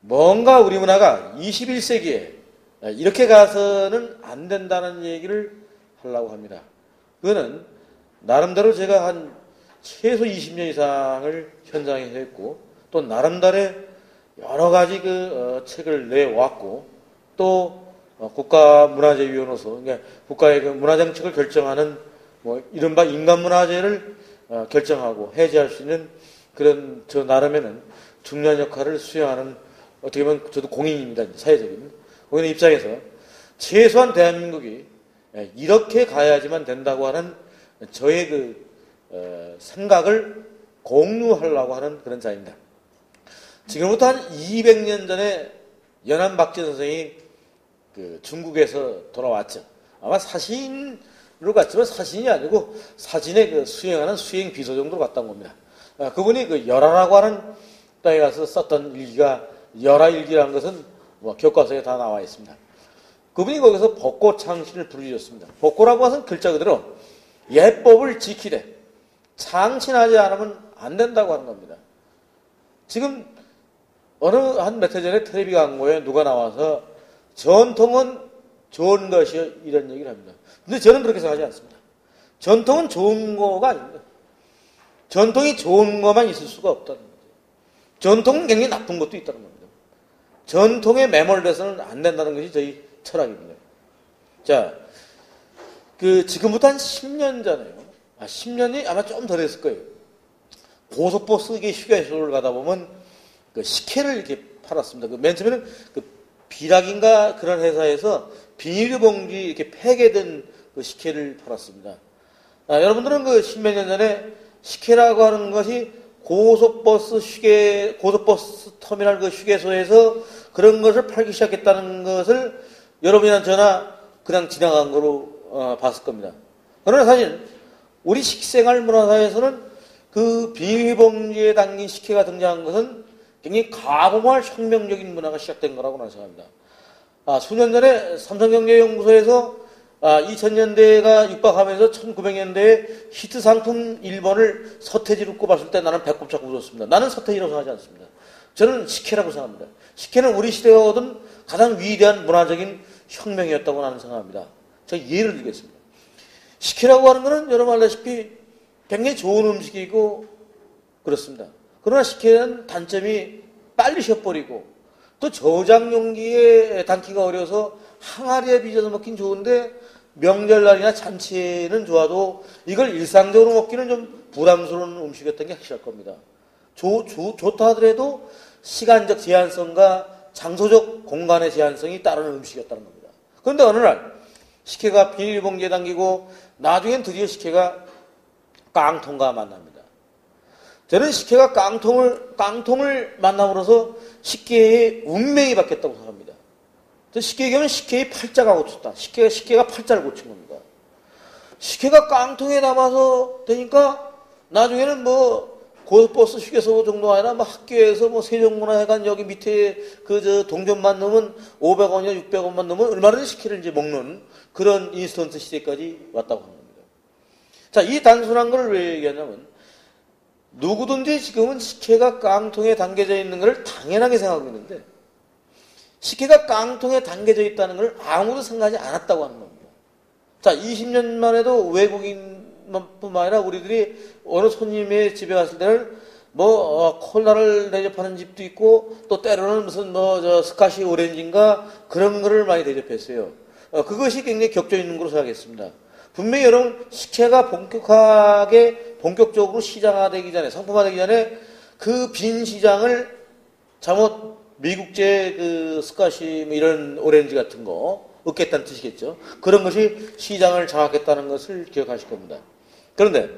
뭔가 우리 문화가 21세기에 이렇게 가서는 안 된다는 얘기를 하려고 합니다. 그거는 나름대로 제가 한 최소 20년 이상을 현장에서 했고 또 나름대로 여러 가지 책을 내왔고 또 국가문화재위원으로서 그러니까 국가의 문화정책을 결정하는 이른바 인간문화재를 결정하고 해제할 수 있는 그런 저 나름에는 중요한 역할을 수행하는 어떻게 보면 저도 공인입니다. 사회적인 공인의 입장에서 최소한 대한민국이 이렇게 가야지만 된다고 하는 저의 생각을 공유하려고 하는 그런 자입니다. 지금부터 한 200년 전에 연안박진 선생이 중국에서 돌아왔죠. 아마 사신으로 갔지만 사신이 아니고 사진에 수행하는 수행 비서 정도로 갔다 온 겁니다. 그분이 열하라고 하는 땅에 가서 썼던 일기가 열하일기라는 것은 교과서에 다 나와 있습니다. 그분이 거기서 벚꽃 창신을 부르셨습니다. 벚꽃라고 하는 글자 그대로 예법을 지키되 창신하지 않으면 안 된다고 하는 겁니다. 지금 어느 한 몇 해 전에 텔레비 광고에 누가 나와서 전통은 좋은 것이요 이런 얘기를 합니다. 근데 저는 그렇게 생각하지 않습니다. 전통은 좋은 거가 아닙니다. 전통이 좋은 것만 있을 수가 없다는 거죠. 전통은 굉장히 나쁜 것도 있다는 겁니다. 전통에 매몰돼서는 안 된다는 것이 저희 철학입니다. 자, 지금부터 한 10년 전에요. 10년이 아마 좀 더 됐을 거예요. 고속버스계 휴게소를 가다 보면 식혜를 이렇게 팔았습니다. 맨 처음에는 비락인가 그런 회사에서 비닐봉지 이렇게 폐게된 식혜를 팔았습니다. 여러분들은 십몇 년 전에 식혜라고 하는 것이 고속버스 터미널 휴게소에서 그런 것을 팔기 시작했다는 것을 여러분이나 저나 그냥 지나간 거로 봤을 겁니다. 그러나 사실 우리 식생활 문화사에서는 비닐봉지에 담긴 식혜가 등장한 것은 굉장히 가공할 혁명적인 문화가 시작된 거라고 나는 생각합니다. 수년 전에 삼성경제연구소에서 2000년대가 육박하면서 1900년대에 히트 상품 1번을 서태지로 꼽았을 때 나는 배꼽 잡고 웃었습니다. 나는 서태지라고 생각하지 않습니다. 저는 식혜라고 생각합니다. 식혜는 우리 시대가 얻은 가장 위대한 문화적인 혁명이었다고 나는 생각합니다. 제가 예를 들겠습니다. 식혜라고 하는 것은 여러분 알다시피 굉장히 좋은 음식이고 그렇습니다. 그러나 식혜는 단점이 빨리 쉬어버리고 또 저장 용기에 담기가 어려서 항아리에 빚어서 먹긴 좋은데 명절날이나 잔치에는 좋아도 이걸 일상적으로 먹기는 좀 부담스러운 음식이었던 게 확실할 겁니다. 좋다 하더라도 시간적 제한성과 장소적 공간의 제한성이 따르는 음식이었다는 겁니다. 그런데 어느 날 식혜가 비닐봉지에 담기고 나중엔 드디어 식혜가 깡통과 만납니다. 저는 식혜가 깡통을 만남으로써 식혜의 운명이 바뀌었다고 생각합니다. 식혜에 가면 식혜의 팔자가 고쳤다. 식혜가 팔자를 고친 겁니다. 식혜가 깡통에 담아서 되니까 나중에는 고속버스 휴게소 정도 아니라 학교에서 세종문화회관 여기 밑에 동전만 넣으면 500원이나 600원만 넣으면 얼마나 식혜를 이제 먹는 그런 인스턴트 시대까지 왔다고 합니다. 자, 이 단순한 걸 왜 얘기하냐면 누구든지 지금은 식혜가 깡통에 담겨져 있는 걸 당연하게 생각하고 있는데 식혜가 깡통에 담겨져 있다는 걸 아무도 생각하지 않았다고 하는 겁니다. 자, 20년만 해도 외국인뿐만 아니라 우리들이 어느 손님의 집에 갔을 때는 콜라를 대접하는 집도 있고 또 때로는 무슨 스카시 오렌지인가 그런 거를 많이 대접했어요. 그것이 굉장히 격조 있는 걸로 생각했습니다. 분명히 여러분 식혜가 본격적으로 시장화되기 전에 상품화되기 전에 그 빈 시장을 잘못 미국제 스카시 이런 오렌지 같은 거 얻겠다는 뜻이겠죠. 그런 것이 시장을 장악했다는 것을 기억하실 겁니다. 그런데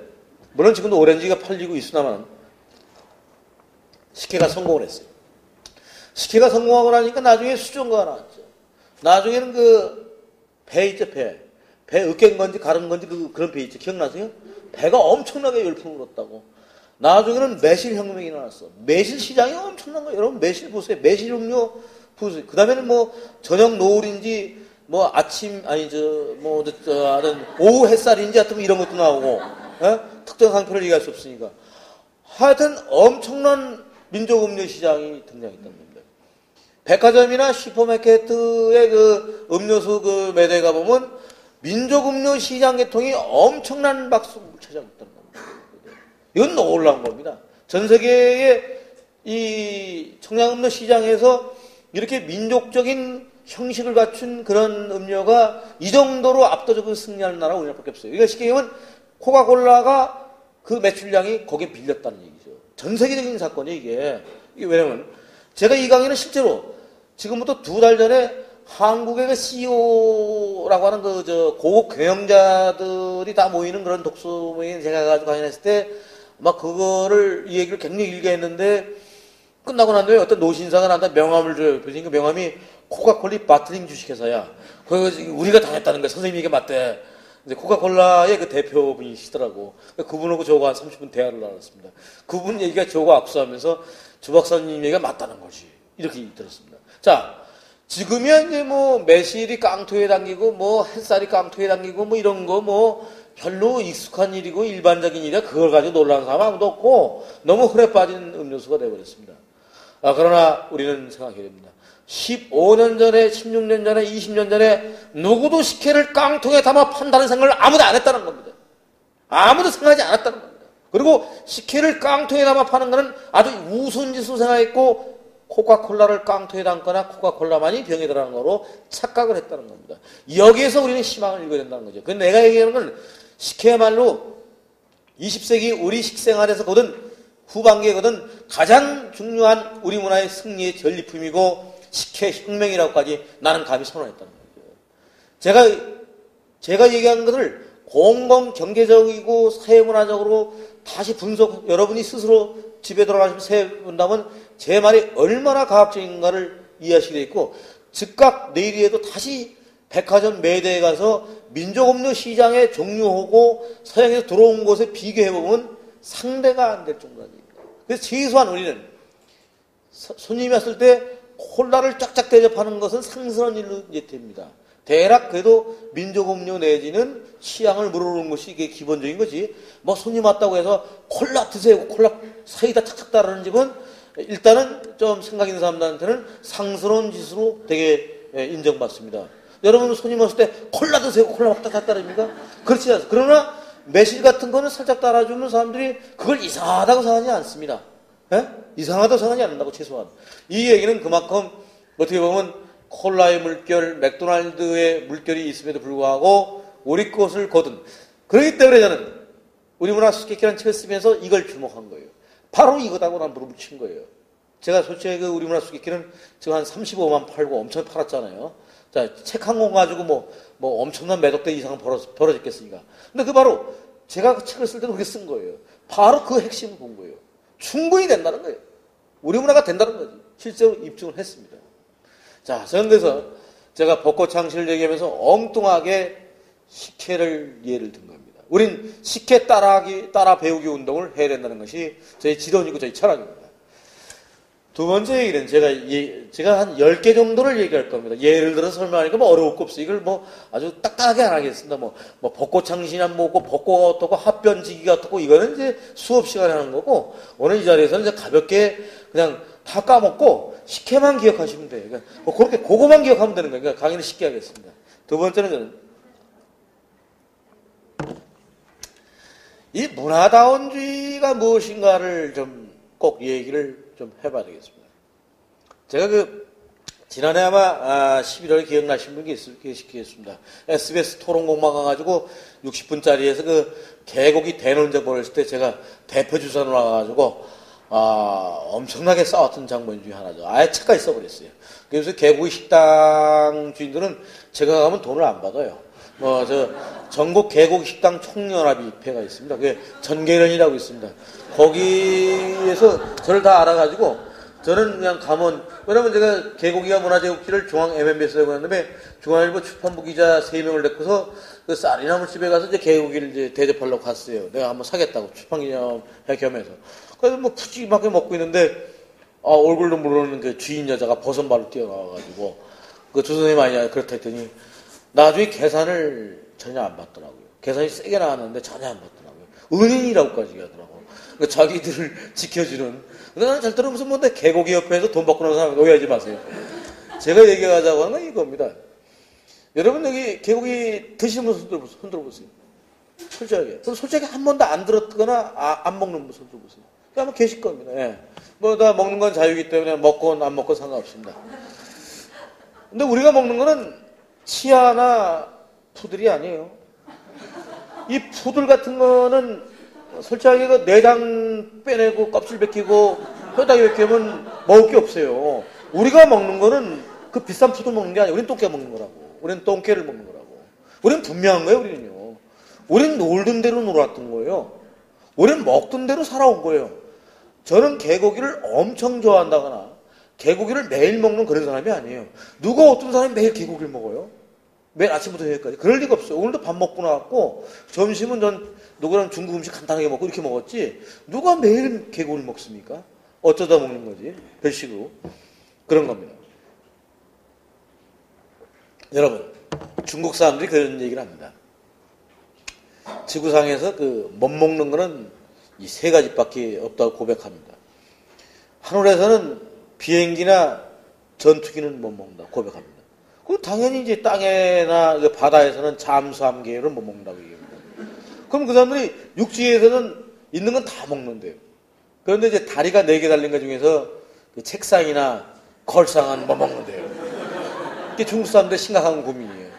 물론 지금도 오렌지가 팔리고 있으나만 식혜가 성공을 했어요. 식혜가 성공하고 나니까 나중에 수종과가 나왔죠. 나중에는 배 있죠, 배 으깬 건지 가른 건지 그런 배 있죠. 기억나세요? 배가 엄청나게 열풍을 불었다고. 나중에는 매실 혁명이 나왔어. 매실 시장이 엄청난 거예요. 여러분 매실 보세요. 매실 음료 보세요. 그 다음에는 저녁 노을인지 아침 오후 햇살인지 하여튼 이런 것도 나오고 특정 상표를 얘기할 수 없으니까 하여튼 엄청난 민족 음료 시장이 등장했다는 겁니다. 백화점이나 슈퍼마켓의 그 음료수 그 매대에 가보면 민족 음료 시장 계통이 엄청난 박수를 찾아왔다는 겁니다. 이건 놀라운 겁니다. 전 세계의 이 청량음료 시장에서 이렇게 민족적인 형식을 갖춘 그런 음료가 이 정도로 압도적으로 승리하는 나라가 우리나라밖에 없어요. 이거 쉽게 얘기하면 코카콜라가 그 매출량이 거기에 빌렸다는 얘기죠. 전 세계적인 사건이에요, 이게. 이게 왜냐면 제가 이 강의는 실제로 지금부터 2달 전에 한국의 그 CEO라고 하는 고급 경영자들이 다 모이는 그런 독서 모임 제가 가지고 강연했을 때 막 그거를 이 얘기를 굉장히 길게 했는데 끝나고 난 다음에 어떤 노신사가 나한테 명함을 줘요. 그러니까 명함이 코카콜리 바틀링 주식회사야. 그래서 우리가 당했다는 거야. 선생님에게 맞대. 이제 코카콜라의 그 대표분이시더라고. 그분하고 저하고 한 30분 대화를 나눴습니다. 그분 얘기가 저하고 악수하면서 주 박사님 얘기가 맞다는 거지. 이렇게 들었습니다. 자, 지금이야 이제 뭐 매실이 깡통에 담기고 뭐 햇살이 깡통에 담기고 뭐 이런 거 뭐 별로 익숙한 일이고 일반적인 일이야. 그걸 가지고 놀라는 사람 아무도 없고 너무 흐레 빠진 음료수가 되어버렸습니다. 그러나 우리는 생각해야 됩니다. 15년 전에, 16년 전에, 20년 전에 누구도 식혜를 깡통에 담아 판다는 생각을 아무도 안 했다는 겁니다. 아무도 생각하지 않았다는 겁니다. 그리고 식혜를 깡통에 담아 파는 것은 아주 우스운 짓으로 생각했고 코카콜라를 깡통에 담거나 코카콜라만이 병에 들어가는 거로 착각을 했다는 겁니다. 여기에서 우리는 희망을 읽어야 된다는 거죠. 근데 내가 얘기하는 건 식혜야말로 20세기 우리 식생활에서거든 후반기에거든 가장 중요한 우리 문화의 승리의 전리품이고 식혜혁명이라고까지 나는 감히 선언했다는 거죠. 제가 얘기한 것을 공공경제적이고 사회문화적으로 다시 분석, 여러분이 스스로 집에 돌아가시면 세본다면 제 말이 얼마나 과학적인가를 이해하시게 돼 있고 즉각 내일에도 다시 백화점 매대에 가서 민족음료 시장의 종류하고 서양에서 들어온 곳에 비교해보면 상대가 안 될 정도입니다. 그래서 최소한 우리는 손님이 왔을 때 콜라를 쫙쫙 대접하는 것은 상스러운 일로 이제 됩니다. 대략 그래도 민족음료 내지는 취향을 물어보는 것이 이게 기본적인 거지. 뭐 손님 왔다고 해서 콜라 드세요. 콜라 사이다 착착 따르는 집은 일단은 좀 생각 있는 사람들한테는 상스러운 짓으로 되게 인정받습니다. 여러분 손님 왔을 때 콜라 드세요. 콜라 막 딱 따릅니까? 그렇지 않습니다. 그러나 매실 같은 거는 살짝 따라주면 사람들이 그걸 이상하다고 생각하지 않습니다. 예? 이상하다고 생각하지 않는다고 최소한. 이 얘기는 그만큼 어떻게 보면 콜라의 물결, 맥도날드의 물결이 있음에도 불구하고 우리 것을 거둔. 그렇기 때문에 저는 우리 문화 수수께끼라는 책을 쓰면서 이걸 주목한 거예요. 바로 이거다고 난 물어붙인 거예요. 제가 솔직히 그 우리 문화 수수께끼는 지금 한 35만 팔고 엄청 팔았잖아요. 자, 책 한 권 가지고 뭐 엄청난 매덕대 이상은 벌어졌겠으니까. 근데 그 바로 제가 그 책을 쓸 때도 그렇게 쓴 거예요. 바로 그 핵심을 본 거예요. 충분히 된다는 거예요. 우리 문화가 된다는 거지. 실제로 입증을 했습니다. 자, 저는 그래서 제가 벚꽃창시를 얘기하면서 엉뚱하게 식혜를 예를 든 겁니다. 우린 식혜 따라 배우기 운동을 해야 된다는 것이 저희 지론이고 저희 철학입니다. 두 번째 얘기는 제가 한 10개 정도를 얘기할 겁니다. 예를 들어서 설명하니까 뭐 어려울 거 없어요. 이걸 뭐 아주 딱딱하게 안 하겠습니다. 뭐 벚꽃창시나 뭐고 벚꽃 어떻고 합변지기가 어떻고 이거는 이제 수업 시간에 하는 거고 오늘 이 자리에서는 이제 가볍게 그냥 다 까먹고 식혜만 기억하시면 돼요. 그러니까 뭐 그렇게 그거만 기억하면 되는 거예요. 그러니까 강의를 쉽게 하겠습니다. 두 번째는 저는 이 문화다원주의가 무엇인가를 좀 꼭 얘기를 좀 해봐야 되겠습니다. 제가 지난해 아마 11월에 기억나신 분이 계시겠습니다. SBS 토론공방 가가지고 60분짜리에서 개고기 대논쟁 벌였을 때 제가 대표 주사로 나가가지고 엄청나게 싸웠던 장면 중에 하나죠. 아예 책까지 써버렸어요. 그래서 개고기 식당 주인들은 제가 가면 돈을 안 받아요. 전국 개고기 식당 총연합회가 있습니다. 그게 전계련이라고 있습니다. 거기에서 저를 다 알아가지고 저는 그냥 가면, 왜냐면 제가 개고기와 문화제국지를 중앙 MMB에서 하고 있는데 중앙일보 출판부 기자 3명을 데리고서 그 쌀이나물집에 가서 이제 개고기를 이제 대접하려고 갔어요. 내가 한번 사겠다고 출판기념회 겸해서. 그래서 뭐 푸짐하게 먹고 있는데 얼굴도 모르는 그 주인 여자가 버선발로 뛰어나와가지고 그 조선생님 아니냐 그렇다 했더니 나중에 계산을 전혀 안 받더라고요. 계산이 세게 나왔는데 전혀 안 받더라고요. 은인이라고까지 하더라고요. 그러니까 자기들을 지켜주는. 근데 나는 잘 들으면서 뭔데 개고기 옆에서 돈 받고 나온 사람 오해하지 마세요. 제가 얘기하자고 하는 건 이겁니다. 여러분 여기 개고기 드시는 분 손들어 보세요. 솔직하게. 솔직히 한 번도 안 들었거나 안 먹는 분 손들어 보세요. 아마 계실 겁니다. 예. 뭐 다 먹는 건 자유이기 때문에 먹건 안 먹건 상관없습니다. 근데 우리가 먹는 거는 치아나 푸들이 아니에요. 이 푸들 같은 거는 솔직하게 그 내장 빼내고 껍질 벗기고 뼈다귀 벗기면 먹을 게 없어요. 우리가 먹는 거는 그 비싼 푸들 먹는 게 아니에요. 우리는 똥개 먹는 거라고. 우리는 똥개를 먹는 거라고. 우리는 분명한 거예요, 우리는요. 우리는 놀던 대로 놀았던 거예요. 우리는 먹던 대로 살아온 거예요. 저는 개고기를 엄청 좋아한다거나 개고기를 매일 먹는 그런 사람이 아니에요. 누가 어떤 사람이 매일 개고기를 먹어요? 매일 아침부터 저녁까지. 그럴 리가 없어요. 오늘도 밥 먹고 나왔고 점심은 전 누구랑 중국 음식 간단하게 먹고 이렇게 먹었지 누가 매일 개고기를 먹습니까? 어쩌다 먹는 거지. 별식으로. 그런 겁니다. 여러분 중국 사람들이 그런 얘기를 합니다. 지구상에서 못 먹는 거는 이 세 가지밖에 없다고 고백합니다. 하늘에서는 비행기나 전투기는 못 먹는다 고백합니다. 그럼 당연히 이제 땅에나 바다에서는 잠수함 계열을 못 먹는다고 얘기합니다. 그럼 그 사람들이 육지에서는 있는 건 다 먹는데요. 그런데 이제 다리가 4개 달린 것 중에서 그 책상이나 걸상은 못 먹는데요. 이게 중국 사람들의 심각한 고민이에요.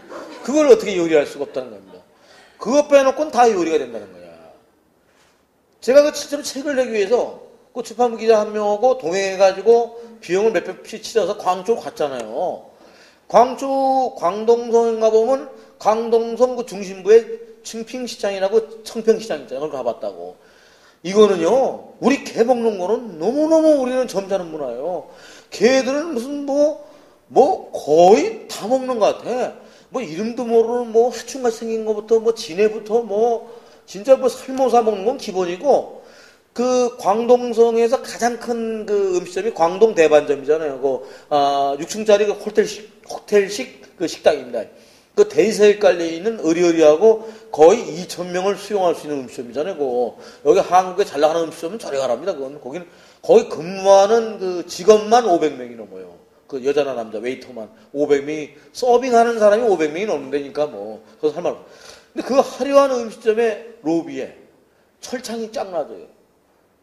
그걸 어떻게 요리할 수가 없다는 겁니다. 그거 빼놓고는 다 요리가 된다는 거야. 제가 그 실제로 책을 내기 위해서 그 출판부 기자 한 명하고 동행해가지고 비용을 몇 배씩 치러서 광주로 갔잖아요. 광주 광동성인가 보면 광동성 그 중심부에 칭핑시장이라고 청평시장 있잖아요. 그걸 가봤다고. 이거는요, 우리 개 먹는 거는 너무너무 우리는 점잖은 문화예요. 개들은 무슨 거의 다 먹는 것 같아. 이름도 모르는 해충같이 생긴 것부터 진해부터 진짜 살모사 먹는 건 기본이고, 그 광동성에서 가장 큰 그 음식점이 광동 대반점이잖아요. 6층짜리 그 호텔식 그 식당입니다. 그 대리석에 깔려있는 의리의리하고 거의 2,000명을 수용할 수 있는 음식점이잖아요. 여기 한국에 잘 나가는 음식점은 저리 가랍니다. 거기는 거의 근무하는 그 직원만 500명이 넘어요. 그 여자나 남자 웨이터만 500명이 서빙하는 사람이 500명이 넘는다니까 그래서 할 말 없어. 근데 그 화려한 음식점의 로비에 철창이 쫙 놔둬요.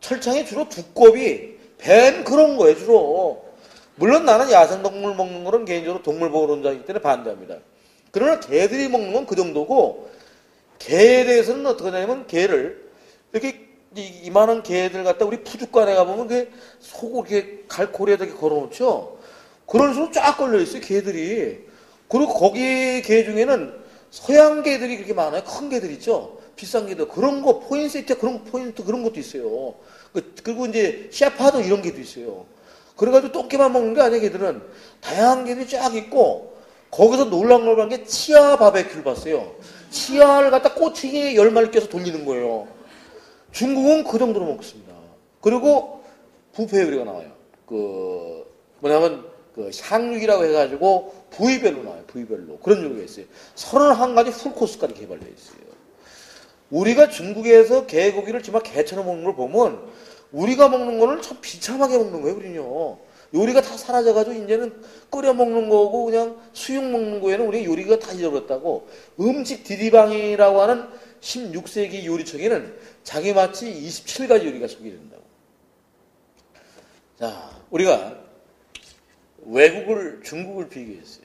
철창이 주로 두꺼비, 뱀 그런 거예요 주로. 물론 나는 야생동물 먹는 거는 개인적으로 동물보호론자이기 때문에 반대합니다. 그러나 개들이 먹는 건 그 정도고, 개에 대해서는 어떻게 하냐면 개를 이렇게 이만한 개들 갖다 우리 푸죽관에 가보면 그 속을 이렇게 갈고리에다 이렇게 걸어놓죠. 그런 식으로 쫙 걸려있어요 개들이. 그리고 거기 개 중에는 서양 개들이 그렇게 많아요. 큰 개들 있죠. 비싼 개들. 그런 거 포인세트 그런 것도 있어요. 그리고 이제 샤파도 이런 개도 있어요. 그래가지고 똥개만 먹는 게 아니에요. 개들은 다양한 개들이 쫙 있고, 거기서 놀란 게 치아 바베큐를 봤어요. 치아를 갖다 꼬치기에 10마리 껴서 돌리는 거예요. 중국은 그 정도로 먹습니다. 그리고 뷔페 요리가 나와요. 향육이라고 해가지고 부위별로 나와요. 부위별로. 그런 요리가 있어요. 31가지 풀코스까지 개발되어 있어요. 우리가 중국에서 개고기를 정말 개처럼 먹는 걸 보면 우리가 먹는 거는 참 비참하게 먹는 거예요, 우리는요. 요리가 다 사라져가지고 이제는 끓여 먹는 거고 그냥 수육 먹는 거에는 우리 요리가 다 잊어버렸다고. 음식 디디방이라고 하는 16세기 요리책에는 자기 마치 27가지 요리가 소개된다고. 자, 우리가 외국을 중국을 비교했어요.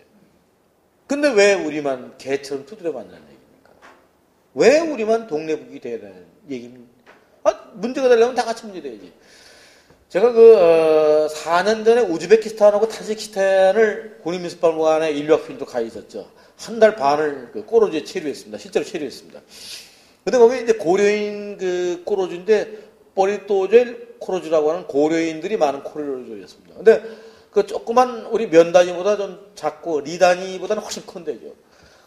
근데 왜 우리만 개처럼 두드려 맞는 얘기입니까? 왜 우리만 동네북이 돼야 되는 얘기입니까? 문제가 되려면 다 같이 문제 돼야지. 제가 4년 전에 우즈베키스탄하고 타지키스탄을 국립미술박물관에 인류학필도 가 있었죠. 한 달 반을 꼬로주에 체류했습니다. 실제로 체류했습니다. 근데 거기 이제 고려인 꼬로주인데, 보리토젤 코로주라고 하는 고려인들이 많은 코로주였습니다. 근데 그 조그만 우리 면 단위보다 좀 작고, 리 단위보다는 훨씬 큰 데죠.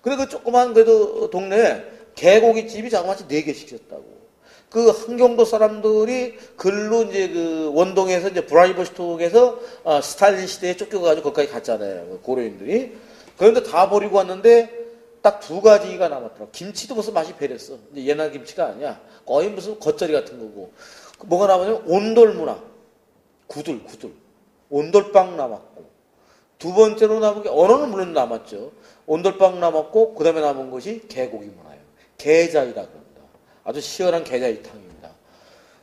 근데 그 조그만 그래도 동네에 개고기집이 자그마치 4개씩 있었다고. 그 한경도 사람들이 글로 이제 원동에서 이제 브라이버스톡에서 스탈린 시대에 쫓겨가지고 거기까지 갔잖아요. 고려인들이. 그런데 다 버리고 왔는데 딱 2가지가 남았더라고. 김치도 무슨 맛이 배렸어. 이제 옛날 김치가 아니야. 거의 무슨 겉절이 같은 거고. 뭐가 남았냐면 온돌 문화. 구들. 온돌빵 남았고. 두 번째로 남은 게, 언어는 물론 남았죠. 온돌빵 남았고, 그 다음에 남은 것이 개고기 문화예요. 게자이라 그럽니다. 아주 시원한 게자이 탕입니다.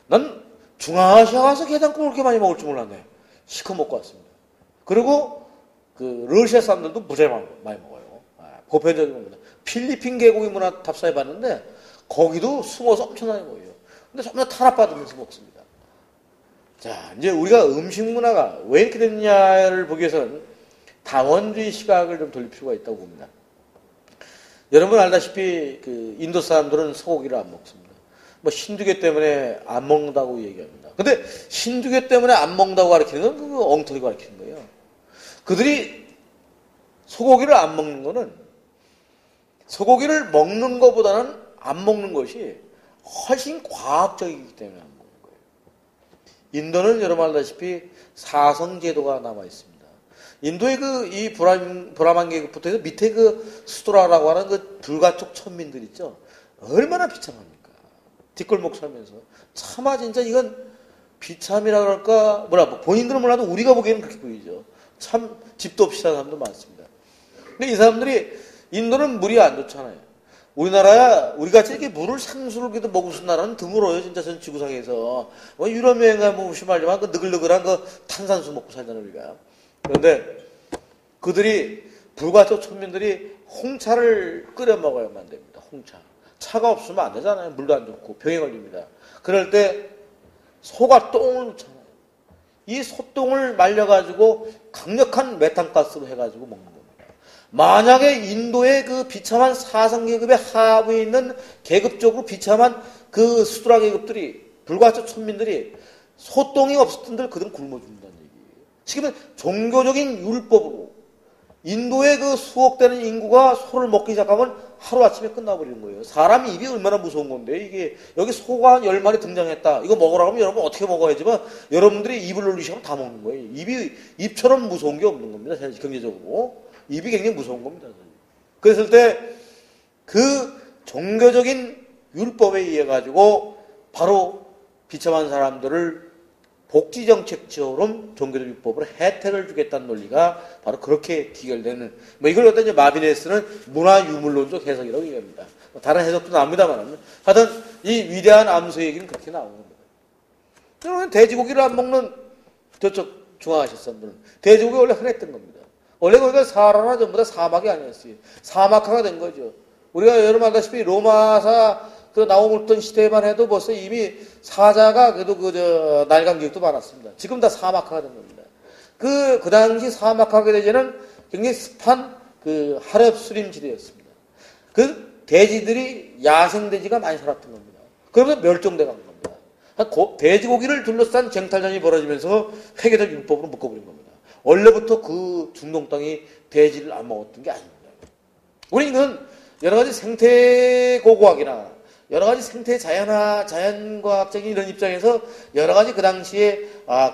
난 중앙아시아 가서 게장국을 그렇게 많이 먹을 줄 몰랐네. 시커 먹고 왔습니다. 그리고 그 러시아 사람들도 무지하게 많이 먹어요. 보편적인 겁니다. 필리핀 개고기 문화 답사해 봤는데 거기도 숨어서 엄청나게 먹어요. 근데 전부 다 탄압받으면서 먹습니다. 자, 이제 우리가 음식 문화가 왜 이렇게 됐냐를 보기 위해서는 다원주의 시각을 좀 돌릴 필요가 있다고 봅니다. 여러분 알다시피 그 인도 사람들은 소고기를 안 먹습니다. 뭐 힌두교 때문에 안 먹는다고 얘기합니다. 근데 힌두교 때문에 안 먹는다고 가르치는 건 그거 엉터리 가르치는 거예요. 그들이 소고기를 안 먹는 거는 소고기를 먹는 것보다는 안 먹는 것이 훨씬 과학적이기 때문에 안 먹는 거예요. 인도는 여러분 알다시피 사성제도가 남아 있습니다. 인도의 이 브라만 계급부터 해서 밑에 그 수드라라고 하는 그 불가촉 천민들 있죠. 얼마나 비참합니까? 뒷골목 살면서. 차마 진짜 이건 비참이라 그럴까? 본인들은 몰라도 우리가 보기에는 그렇게 보이죠. 참 집도 없이 사는 사람도 많습니다. 근데 이 사람들이, 인도는 물이 안 좋잖아요. 우리나라야, 우리같이 이렇게 물을 상수롭게도 먹을 수 있는 나라는 드물어요. 진짜 전 지구상에서. 뭐 유럽 여행 가면 심하지만 그 느글느글한 그 탄산수 먹고 살잖아요, 우리가. 그런데 그들이, 불가촉 천민들이 홍차를 끓여 먹어야만 됩니다. 홍차. 차가 없으면 안 되잖아요. 물도 안 좋고 병에 걸립니다. 그럴 때 소가 똥을 넣잖아요. 이 소똥을 말려가지고 강력한 메탄가스로 해가지고 먹는 겁니다. 만약에 인도의 그 비참한 사성계급의 하부에 있는 계급적으로 비참한 그 수드라 계급들이, 불가촉 천민들이 소똥이 없었던들 그들은 굶어 죽는다는 얘기예요. 지금은 종교적인 율법으로 인도의 그 수억되는 인구가 소를 먹기 시작하면 하루아침에 끝나버리는 거예요. 사람 입이 얼마나 무서운 건데, 이게, 여기 소가 10마리 등장했다. 이거 먹으라고 하면 여러분 어떻게 먹어야지만, 여러분들이 입을 놀리시면 다 먹는 거예요. 입처럼 무서운 게 없는 겁니다. 경제적으로. 입이 굉장히 무서운 겁니다. 그랬을 때, 그 종교적인 율법에 의해 가지고, 바로 비참한 사람들을 복지정책처럼 종교적 율법으로 혜택을 주겠다는 논리가 바로 그렇게 기결되는, 뭐 이걸 갖다 이제 마비네스는 문화유물론적 해석이라고 얘기합니다. 다른 해석도 나옵니다만, 하여튼 이 위대한 암소 얘기는 그렇게 나오는 겁니다. 그러면 돼지고기를 안 먹는 저쪽 중앙아시아 사람들은 돼지고기 원래 흔했던 겁니다. 원래 거기가 사하라나 전부 다 사막이 아니었어요. 사막화가 된 거죠. 우리가 여러분 알다시피 로마사 그 나오던 시대만 해도 벌써 이미 사자가 그래도 날강 기억도 많았습니다. 지금 다 사막화가 된 겁니다. 그 당시 사막화가 되기에는 굉장히 습한 그 하렵수림 지대였습니다. 그 돼지들이 야생돼지가 많이 살았던 겁니다. 그러면서 멸종돼 간 겁니다. 돼지고기를 둘러싼 쟁탈전이 벌어지면서 회계적 율법으로 묶어버린 겁니다. 원래부터 그 중동 땅이 돼지를 안 먹었던 게 아닙니다. 우리는 여러 가지 생태 고고학이나 여러 가지 생태 자연과학적인 이런 입장에서 여러 가지 그 당시에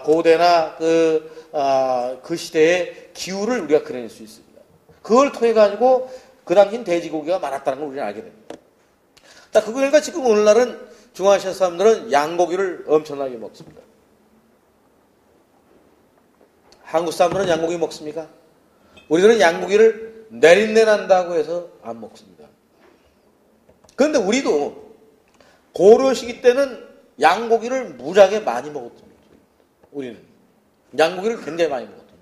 고대나 그 시대의 기후를 우리가 그려낼 수 있습니다. 그걸 통해 가지고 그 당시엔 돼지고기가 많았다는 걸 우리는 알게 됩니다. 자, 그러니까 지금 오늘날은 중앙아시아 사람들은 양고기를 엄청나게 먹습니다. 한국 사람들은 양고기 먹습니까? 우리들은 양고기를 내린내난다고 해서 안 먹습니다. 그런데 우리도 고려 시기 때는 양고기를 무지하게 많이 먹었습니다. 우리는 양고기를 굉장히 많이 먹었습니다.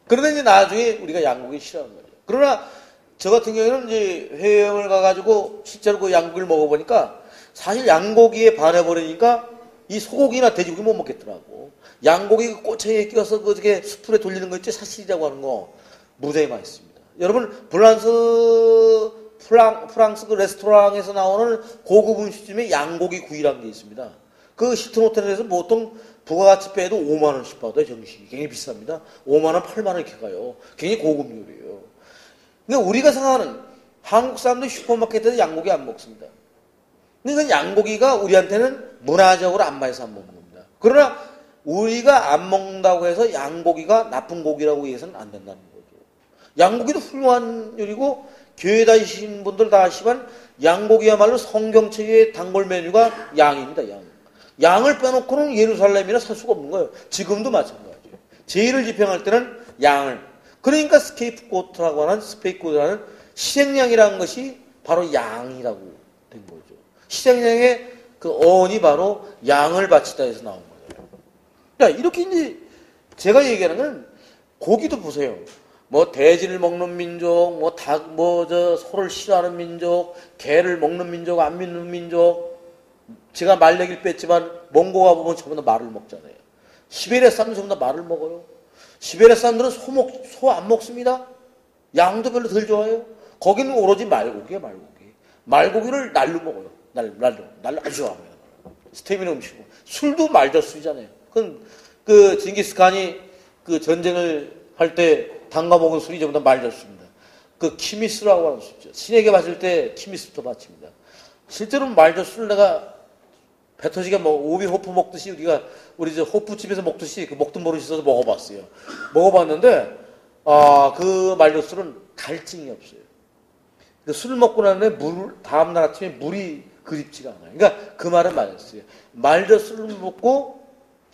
그런데 이제 나중에 우리가 양고기 싫어하는 거죠. 그러나 저 같은 경우에는 이제 해외여행을 가가지고 실제로 그 양고기를 먹어보니까 사실 양고기에 반해버리니까 이 소고기나 돼지고기 못 먹겠더라고. 양고기 꼬챙이에 끼워서 그렇게 수풀에 돌리는 거 있지, 사실이라고 하는 거 무지하게 맛있습니다. 여러분 프랑스 그 레스토랑에서 나오는 고급 음식점에 양고기 구이라는 게 있습니다. 그 힐튼 호텔에서 보통 부가가치 빼도 5만 원씩 받아요, 정식이. 굉장히 비쌉니다. 5만 원, 8만 원 이렇게 가요. 굉장히 고급 요리예요. 그러니까 우리가 생각하는 한국 사람들 슈퍼마켓에서 양고기 안 먹습니다. 그러니까 양고기가 우리한테는 문화적으로 안 맞아서 안 먹는 겁니다. 그러나 우리가 안 먹는다고 해서 양고기가 나쁜 고기라고 해서는 안 된다는 거죠. 양고기도 훌륭한 요리고 교회 다니신 분들 다 아시지만 양고기야말로 성경책의 단골 메뉴가 양입니다. 양을 빼놓고는 예루살렘이나 살 수가 없는 거예요. 지금도 마찬가지예요. 제의를 집행할 때는 양을. 그러니까 스케이프고트라고 하는 스페이크고트라는 희생양이라는 것이 바로 양이라고 된 거죠. 희생양의 그 어원이 바로 양을 바치다 해서 나온 거예요. 자, 이렇게 이제 제가 얘기하는 건 고기도 보세요. 뭐 돼지를 먹는 민족, 뭐 닭, 소를 싫어하는 민족, 개를 먹는 민족, 안 믿는 민족. 제가 말 얘기를 뺐지만 몽고 가보면 전부 다 말을 먹잖아요. 시베리아 사람들 전부 다 말을 먹어요. 시베리아 사람들은 소 안 먹습니다. 양도 별로 덜 좋아해요. 거기는 오로지 말고기예요, 말고기. 말고기를 날로 먹어요. 날로 아주 좋아합니다. 스테미너 음식이고. 술도 말젓술이잖아요. 그 징기스칸이 그 전쟁을 할 때 담가 먹은 술이 전부 다 말젓술입니다. 그 키미스라고 하는 술이죠. 신에게 바칠 때 키미스부터 바칩니다. 실제로 말젓술을 내가 배 터지게 오비 호프 먹듯이 우리 저 호프집에서 먹듯이 그 먹든 버릇이 있어서 먹어봤어요. 먹어봤는데 그 말젓술은 갈증이 없어요. 그 술 먹고 난 후에 다음날 아침에 물이 그립지가 않아요. 그러니까 그 말은 맞았어요. 말젓술을 먹고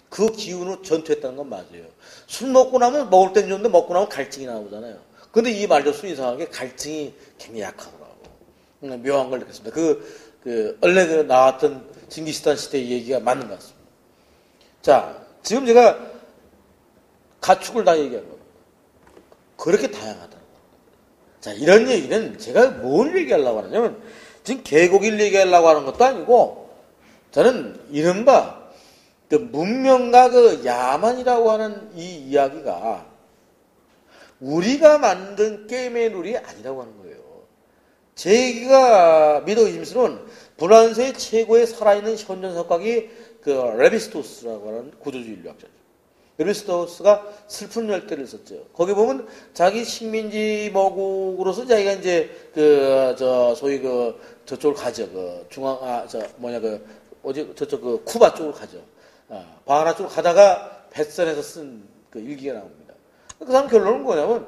그 기운으로 전투했다는 건 맞아요. 술 먹고 나면 먹을 땐 좋은데 먹고 나면 갈증이 나오잖아요. 근데 이 말젓술이 이상하게 갈증이 굉장히 약하더라고. 묘한 걸 느꼈습니다. 원래 나왔던 징기스칸 시대의 얘기가 맞는 것 같습니다. 자, 지금 제가 가축을 다 얘기한 겁니다. 그렇게 다양하다. 자, 이런 얘기는 제가 뭘 얘기하려고 하냐면, 지금 개고기를 얘기하려고 하는 것도 아니고, 저는 이른바, 그 문명과 그 야만이라고 하는 이 이야기가 우리가 만든 게임의 룰이 아니라고 하는 거예요. 제 얘기가 믿어 의심스러운 불란서의 최고의 살아있는 현존석학이 그 레비스토스라고 하는 구조주의 인류학자죠. 레비스토스가 슬픈 열대를 썼죠. 거기 보면 자기 식민지 머국으로서 자기가 이제 소위 저쪽을 가죠. 저쪽 쿠바 쪽으로 가죠. 바하나 쪽으로 가다가 뱃선에서 쓴 그 일기가 나옵니다. 그 사람 결론은 뭐냐면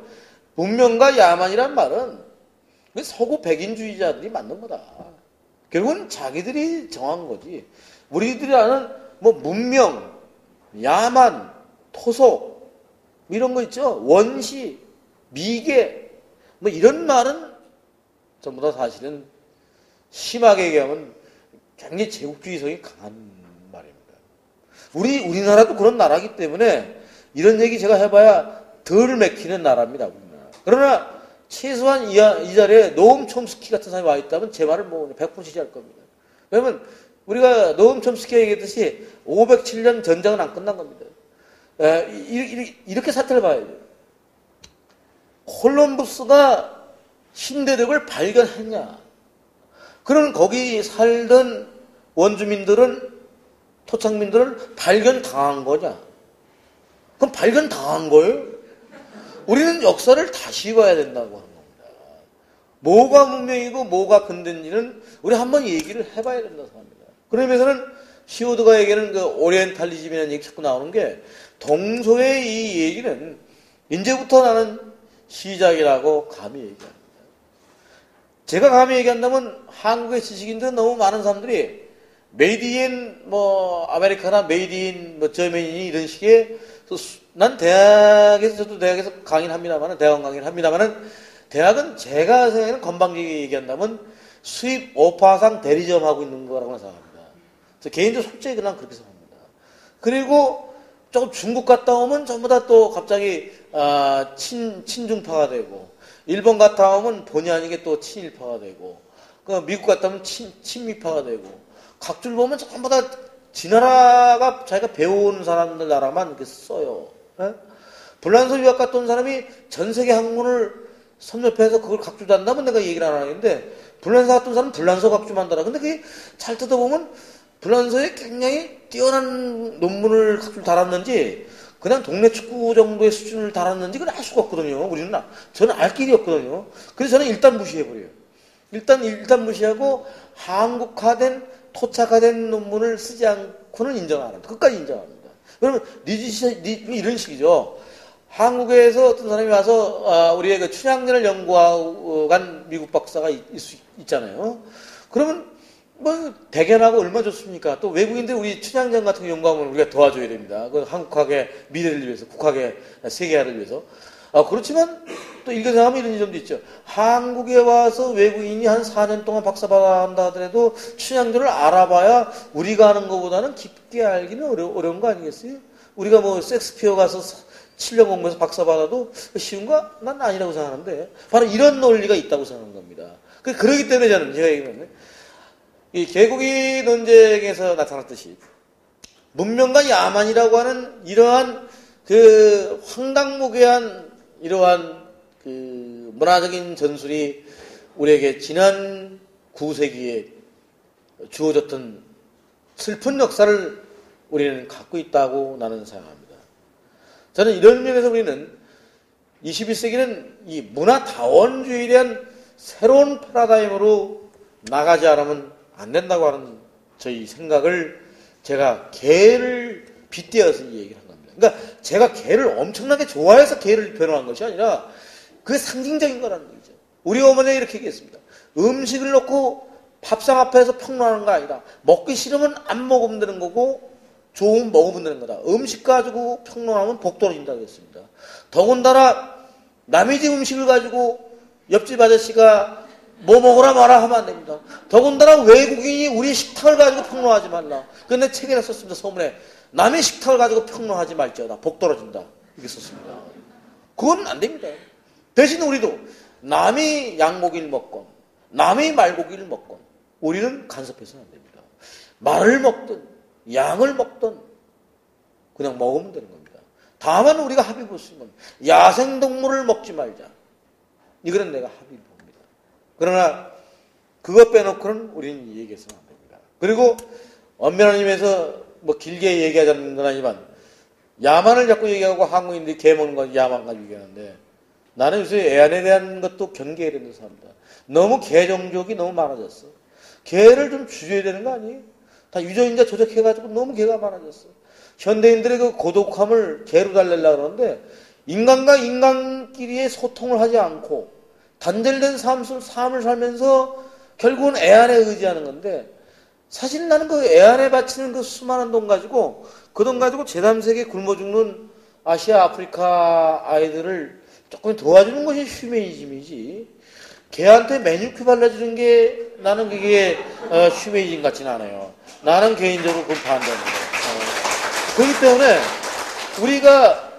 문명과 야만이란 말은 서구 백인주의자들이 만든 거다. 결국은 자기들이 정한 거지. 우리들이 아는 문명, 야만, 토속 이런 거 있죠. 원시, 미개 이런 말은 전부 다 사실은 심하게 얘기하면 굉장히 제국주의성이 강한 말입니다. 우리나라도 그런 나라이기 때문에 이런 얘기 제가 해봐야 덜 맥히는 나라입니다. 우리나라. 그러나 최소한 이 자리에 노엄 촘스키 같은 사람이 와 있다면 제 말을 100% 지지할 겁니다. 왜냐면 우리가 노엄 촘스키가 얘기했듯이 507년 전쟁은 안 끝난 겁니다. 이렇게 사태를 봐야죠. 콜럼부스가 신대륙을 발견했냐? 그럼 거기 살던 원주민들은 토착민들은 발견당한 거냐? 그럼 발견당한 거예요? 우리는 역사를 다시 봐야 된다고 하는 겁니다. 뭐가 문명이고 뭐가 근대인지는 우리 한번 얘기를 해봐야 된다고 합니다. 그런 의미에서는 시오드가 얘기하는 그 오리엔탈리즘이라는 얘기 자꾸 나오는 게 동서의 이 얘기는 이제부터 나는 시작이라고 감히 얘기합니다. 제가 감히 얘기한다면 한국의 지식인들은 너무 많은 사람들이 메이드 인 아메리카나 메이드 인 저메니 이런 식의 난 저도 대학에서 강의를 합니다만은 대학원 강의를 합니다만은 대학은 제가 생각하는 건방지게 얘기한다면 수입 오파상 대리점 하고 있는 거라고 생각합니다. 저 개인적으로 솔직히 그냥 그렇게 생각합니다. 그리고 조금 중국 갔다 오면 전부 다 또 갑자기 친중파가 되고 일본 갔다 오면 본의 아니게 또 친일파가 되고 미국 갔다 오면 친미파가 되고 각줄 보면 전부 다 지나라가 자기가 배운 사람들 나라만 이렇게 써요. 에? 불란서 유학 갔다 온 사람이 전 세계 학문을 섭렵해서 그걸 각주도 한다면 내가 얘기를 안 하겠는데 불란서 갔다 온 사람은 불란서 각주만 달아. 근데 그게 잘 뜯어보면 불란서에 굉장히 뛰어난 논문을 각주를 달았는지 그냥 동네 축구 정도의 수준을 달았는지 그걸 알 수가 없거든요. 저는 알 길이 없거든요. 그래서 저는 일단 무시해버려요. 일단 무시하고 한국화된 토착화된 논문을 쓰지 않고는 인정 안 합니다. 끝까지 인정합니다. 그러면 이런 식이죠. 한국에서 어떤 사람이 와서 우리의 그 춘향전을 연구하고 간 미국 박사가 있잖아요. 그러면 뭐 대견하고 얼마나 좋습니까? 또 외국인들 우리 춘향전 같은 거 연구하면 우리가 도와줘야 됩니다. 그 한국학의 미래를 위해서, 국학의 세계화를 위해서. 그렇지만 또 이렇게 생각하면 이런 점도 있죠. 한국에 와서 외국인이 한 4년 동안 박사받아 하더라도 춘향전을 알아봐야 우리가 하는 것보다는 깊게 알기는 어려운 거 아니겠어요? 우리가 뭐 섹스피어 가서 7년 공부해서 박사받아도 쉬운 거? 난 아니라고 생각하는데 바로 이런 논리가 있다고 생각하는 겁니다. 그러기 때문에 저는 제가 얘기하는 이 개고기 논쟁에서 나타났듯이 문명과 야만이라고 하는 이러한 그 황당무계한 이러한 그 문화적인 전술이 우리에게 지난 9세기에 주어졌던 슬픈 역사를 우리는 갖고 있다고 나는 생각합니다. 저는 이런 면에서 우리는 21세기는 이 문화다원주의에 대한 새로운 패러다임으로 나가지 않으면 안 된다고 하는 저희 생각을 제가 개를 빗대어서 이 얘기를 한 겁니다. 그러니까 제가 개를 엄청나게 좋아해서 개를 변호한 것이 아니라 그게 상징적인 거라는 얘기죠. 우리 어머니가 이렇게 얘기했습니다. 음식을 놓고 밥상 앞에서 평론하는 거 아니다. 먹기 싫으면 안 먹으면 되는 거고 좋으면 먹으면 되는 거다. 음식 가지고 평론하면 복 떨어진다고 했습니다. 더군다나 남의 집 음식을 가지고 옆집 아저씨가 뭐 먹으라 마라 하면 안 됩니다. 더군다나 외국인이 우리 식탁을 가지고 평론하지 말라. 근데 책에다 썼습니다. 소문에 남의 식탁을 가지고 평론하지 말지어다. 복 떨어진다. 이렇게 썼습니다. 그건 안 됩니다. 대신 우리도 남이 양고기를 먹건 남이 말고기를 먹건 우리는 간섭해서는 안 됩니다. 말을 먹든 양을 먹든 그냥 먹으면 되는 겁니다. 다만 우리가 합의 볼 수 있는 건 야생동물을 먹지 말자. 이거는 내가 합의 봅니다. 그러나 그것 빼놓고는 우리는 얘기해서는 안 됩니다. 그리고 엄밀한 뭐 길게 얘기하자는 건 아니지만 야만을 자꾸 얘기하고 한국인들이 개 먹는 건 야만 가지고 얘기하는데 나는 요새 애완에 대한 것도 경계해야 된다고 생각합니다. 너무 개 종족이 너무 많아졌어. 개를 좀 줄여야 되는 거 아니에요? 다 유전자 조작해가지고 너무 개가 많아졌어. 현대인들의 그 고독함을 개로 달래려고 그러는데 인간과 인간끼리의 소통을 하지 않고 단절된 삶을 살면서 결국은 애안에 의지하는 건데 사실 나는 그 애안에 바치는 그 수많은 돈 가지고 그 돈 가지고 제3세계 굶어 죽는 아시아 아프리카 아이들을 조금 도와주는 것이 휴메니즘이지 개한테 매니큐 발라주는 게 나는 그게 휴메니즘 같지는 않아요. 나는 개인적으로 그건 반대합니다. 그렇기 때문에 우리가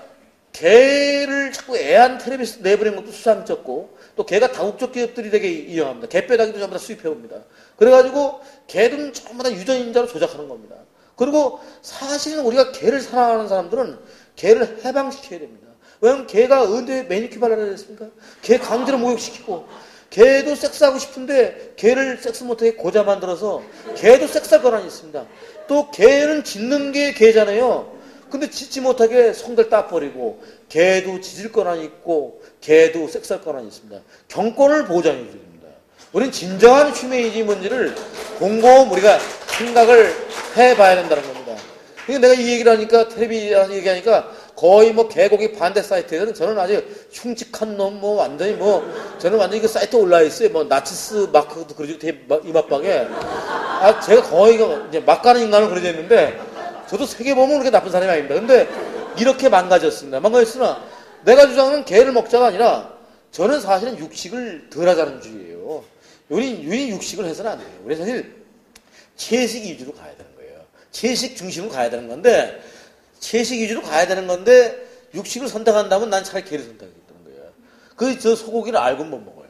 개를 자꾸 애완 텔레비전 내보낸 것도 수상쩍고 또 개가 다국적 기업들이 되게 이용합니다. 개뼈다귀도 전부 다 수입해옵니다. 그래가지고 개는 전부 다 유전인자로 조작하는 겁니다. 그리고 사실은 우리가 개를 사랑하는 사람들은 개를 해방시켜야 됩니다. 왜냐하면 개가 언제 매니큐 발라를 했습니까? 개 강제로 목욕시키고 개도 섹스하고 싶은데 개를 섹스 못하게 고자 만들어서 개도 섹스할 권한이 있습니다. 또 개는 짖는 게 개잖아요. 근데 짖지 못하게 성들 따버리고 개도 짖을 권한이 있고 개도 섹스할 권한이 있습니다. 경권을 보장해 줘야 됩니다. 우리는 진정한 휴메니즘 문제를 곰곰 우리가 생각을 해봐야 된다는 겁니다. 그러니까 내가 이 얘기를 하니까 텔레비전 얘기하니까 거의 뭐 개고기 반대 사이트에서는 저는 아주 흉측한 놈 뭐 완전히 저는 완전히 그 사이트에 올라 있어요. 뭐 나치스 마크도 그려지고 이맛방에 제가 거의 이제 막 가는 인간을 그려져 있는데 저도 세계 보면 그렇게 나쁜 사람이 아닙니다. 근데 이렇게 망가졌습니다. 망가졌으나 내가 주장하는 개를 먹자가 아니라 저는 사실은 육식을 덜 하자는 주의예요. 우리 육식을 해서는 안 돼요. 우리 사실 채식 위주로 가야 되는 거예요. 채식 중심으로 가야 되는 건데 채식 위주로 가야 되는 건데 육식을 선택한다면 난 차라리 개를 선택하겠다는 거예요. 저 소고기를 알고 못 먹어요.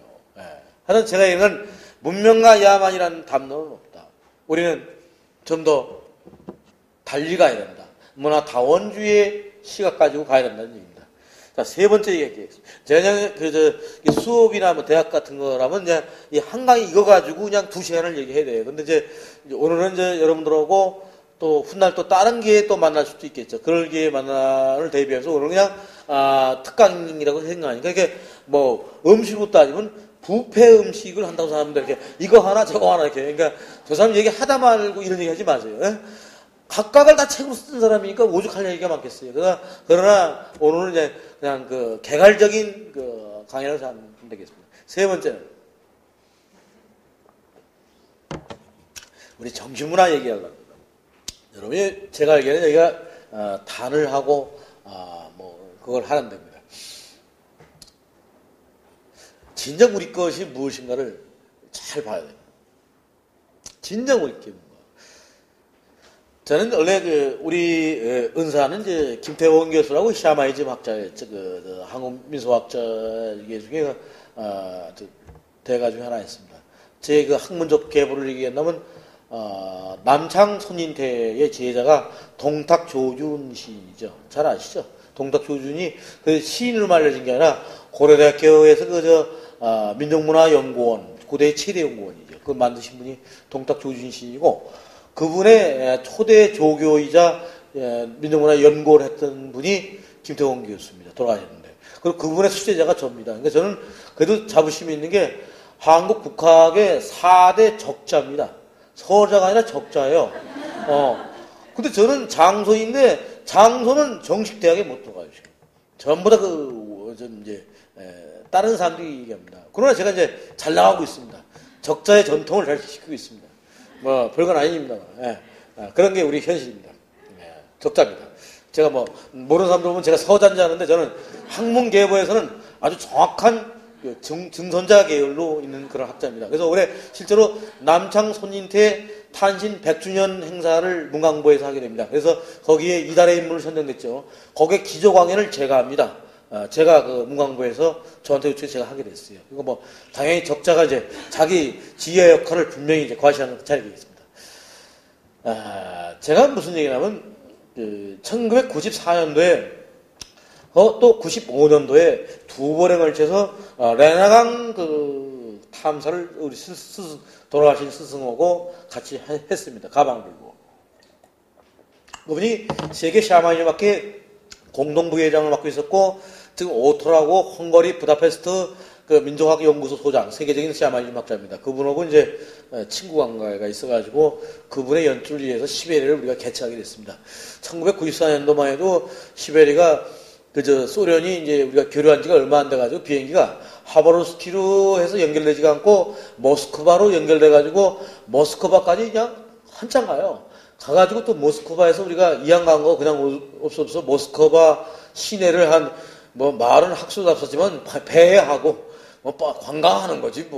하여튼 제가 얘기하는 문명과 야만이라는 담론은 없다. 우리는 좀 더 달리 가야 된다. 문화다원주의의 시각 가지고 가야 된다는 얘기입니다. 자, 세 번째 얘기하겠습니다. 제가 수업이나 뭐 대학 같은 거라면 이제 이 한강이 이거 가지고 그냥 2시간을 얘기해야 돼요. 근데 이제 오늘은 이제 여러분들하고 또 훗날 또 다른 기회에 또 만날 수도 있겠죠. 그럴 기회에 만나를 대비해서 오늘 그냥 특강이라고 생각하니까 이게 뭐 음식으로 따지면 부패 음식을 한다고 생각하면 이렇게 이거 하나 저거 하나 이렇게 그러니까 저 사람 얘기 하다 말고 이런 얘기 하지 마세요. 예? 각각을 다 책으로 쓴 사람이니까 오죽할 얘기가 많겠어요. 그러나 오늘은 이제 그냥 그 개괄적인 그 강의를 하면 되겠습니다. 세 번째는 우리 정신문화 얘기하려고 합니다. 여러분이 제가 알기에는 여기가 단을 하고 뭐 그걸 하는 데입니다. 진정 우리 것이 무엇인가를 잘 봐야 돼요. 진정 우리 게 뭔가. 저는 원래 우리 은사는 이제 김태원 교수라고 샤머니즘 학자의 한국 민속학자 중에 대가 중에 하나 있습니다. 제 그 학문적 계보를 얘기한다면 남창 손인태의 제자가 동탁조준 시인이죠. 잘 아시죠? 동탁조준이 그 시인으로 알려진 게 아니라 고려대학교에서 민족문화연구원, 고대 최대 연구원이죠. 그걸 만드신 분이 동탁조준 시인이고, 그분의 초대 조교이자 민족문화연구를 했던 분이 김태원 교수입니다. 돌아가셨는데. 그리고 그분의 수제자가 저입니다. 그러니까 저는 그래도 자부심이 있는 게 한국 국학의 4대 적자입니다. 서자가 아니라 적자예요. 근데 저는 장소인데 장소는 정식 대학에 못 들어가요. 지금. 전부 다 다른 사람들이 얘기합니다. 그러나 제가 이제 잘 나가고 있습니다. 적자의 전통을 잘 지키고 있습니다. 뭐 별건 아닙니다. 예. 그런 게 우리 현실입니다. 예. 적자입니다. 제가 뭐 모르는 사람들 보면 제가 서자인지 아는데 저는 학문계보에서는 아주 정확한 증선자 계열로 있는 그런 학자입니다. 그래서 올해 실제로 남창 손인태 탄신 100주년 행사를 문광부에서 하게 됩니다. 그래서 거기에 이달의 인물을 선정됐죠. 거기에 기조광연을 제가 합니다. 제가 그 문광부에서 저한테 요청해 제가 하게 됐어요. 이거 뭐 당연히 적자가 이제 자기 지혜 역할을 분명히 이제 과시하는 자리겠습니다. 제가 무슨 얘기냐면 1994년도에 또 95년도에 두 번에 걸쳐서 레나강 그 탐사를 우리 돌아가신 스승하고 같이 했습니다. 가방 들고. 그분이 세계 샤머니즘 학회 공동부회장을 맡고 있었고, 지금 오토라고 헝가리 부다페스트 그 민족학 연구소 소장, 세계적인 샤머니즘 학자입니다. 그분하고 이제 친구 관계가 있어가지고 그분의 연주를 위해서 시베리아를 우리가 개최하게 됐습니다. 1994년도만 해도 시베리아가 소련이 이제 우리가 교류한 지가 얼마 안 돼가지고 비행기가 하바롭스키로 해서 연결되지가 않고 모스크바로 연결돼가지고 모스크바까지 그냥 한참 가요. 가가지고 또 모스크바에서 우리가 이양 간 거 그냥 없어 모스크바 시내를 말은 학수도 없었지만 배회하고 관광하는 거지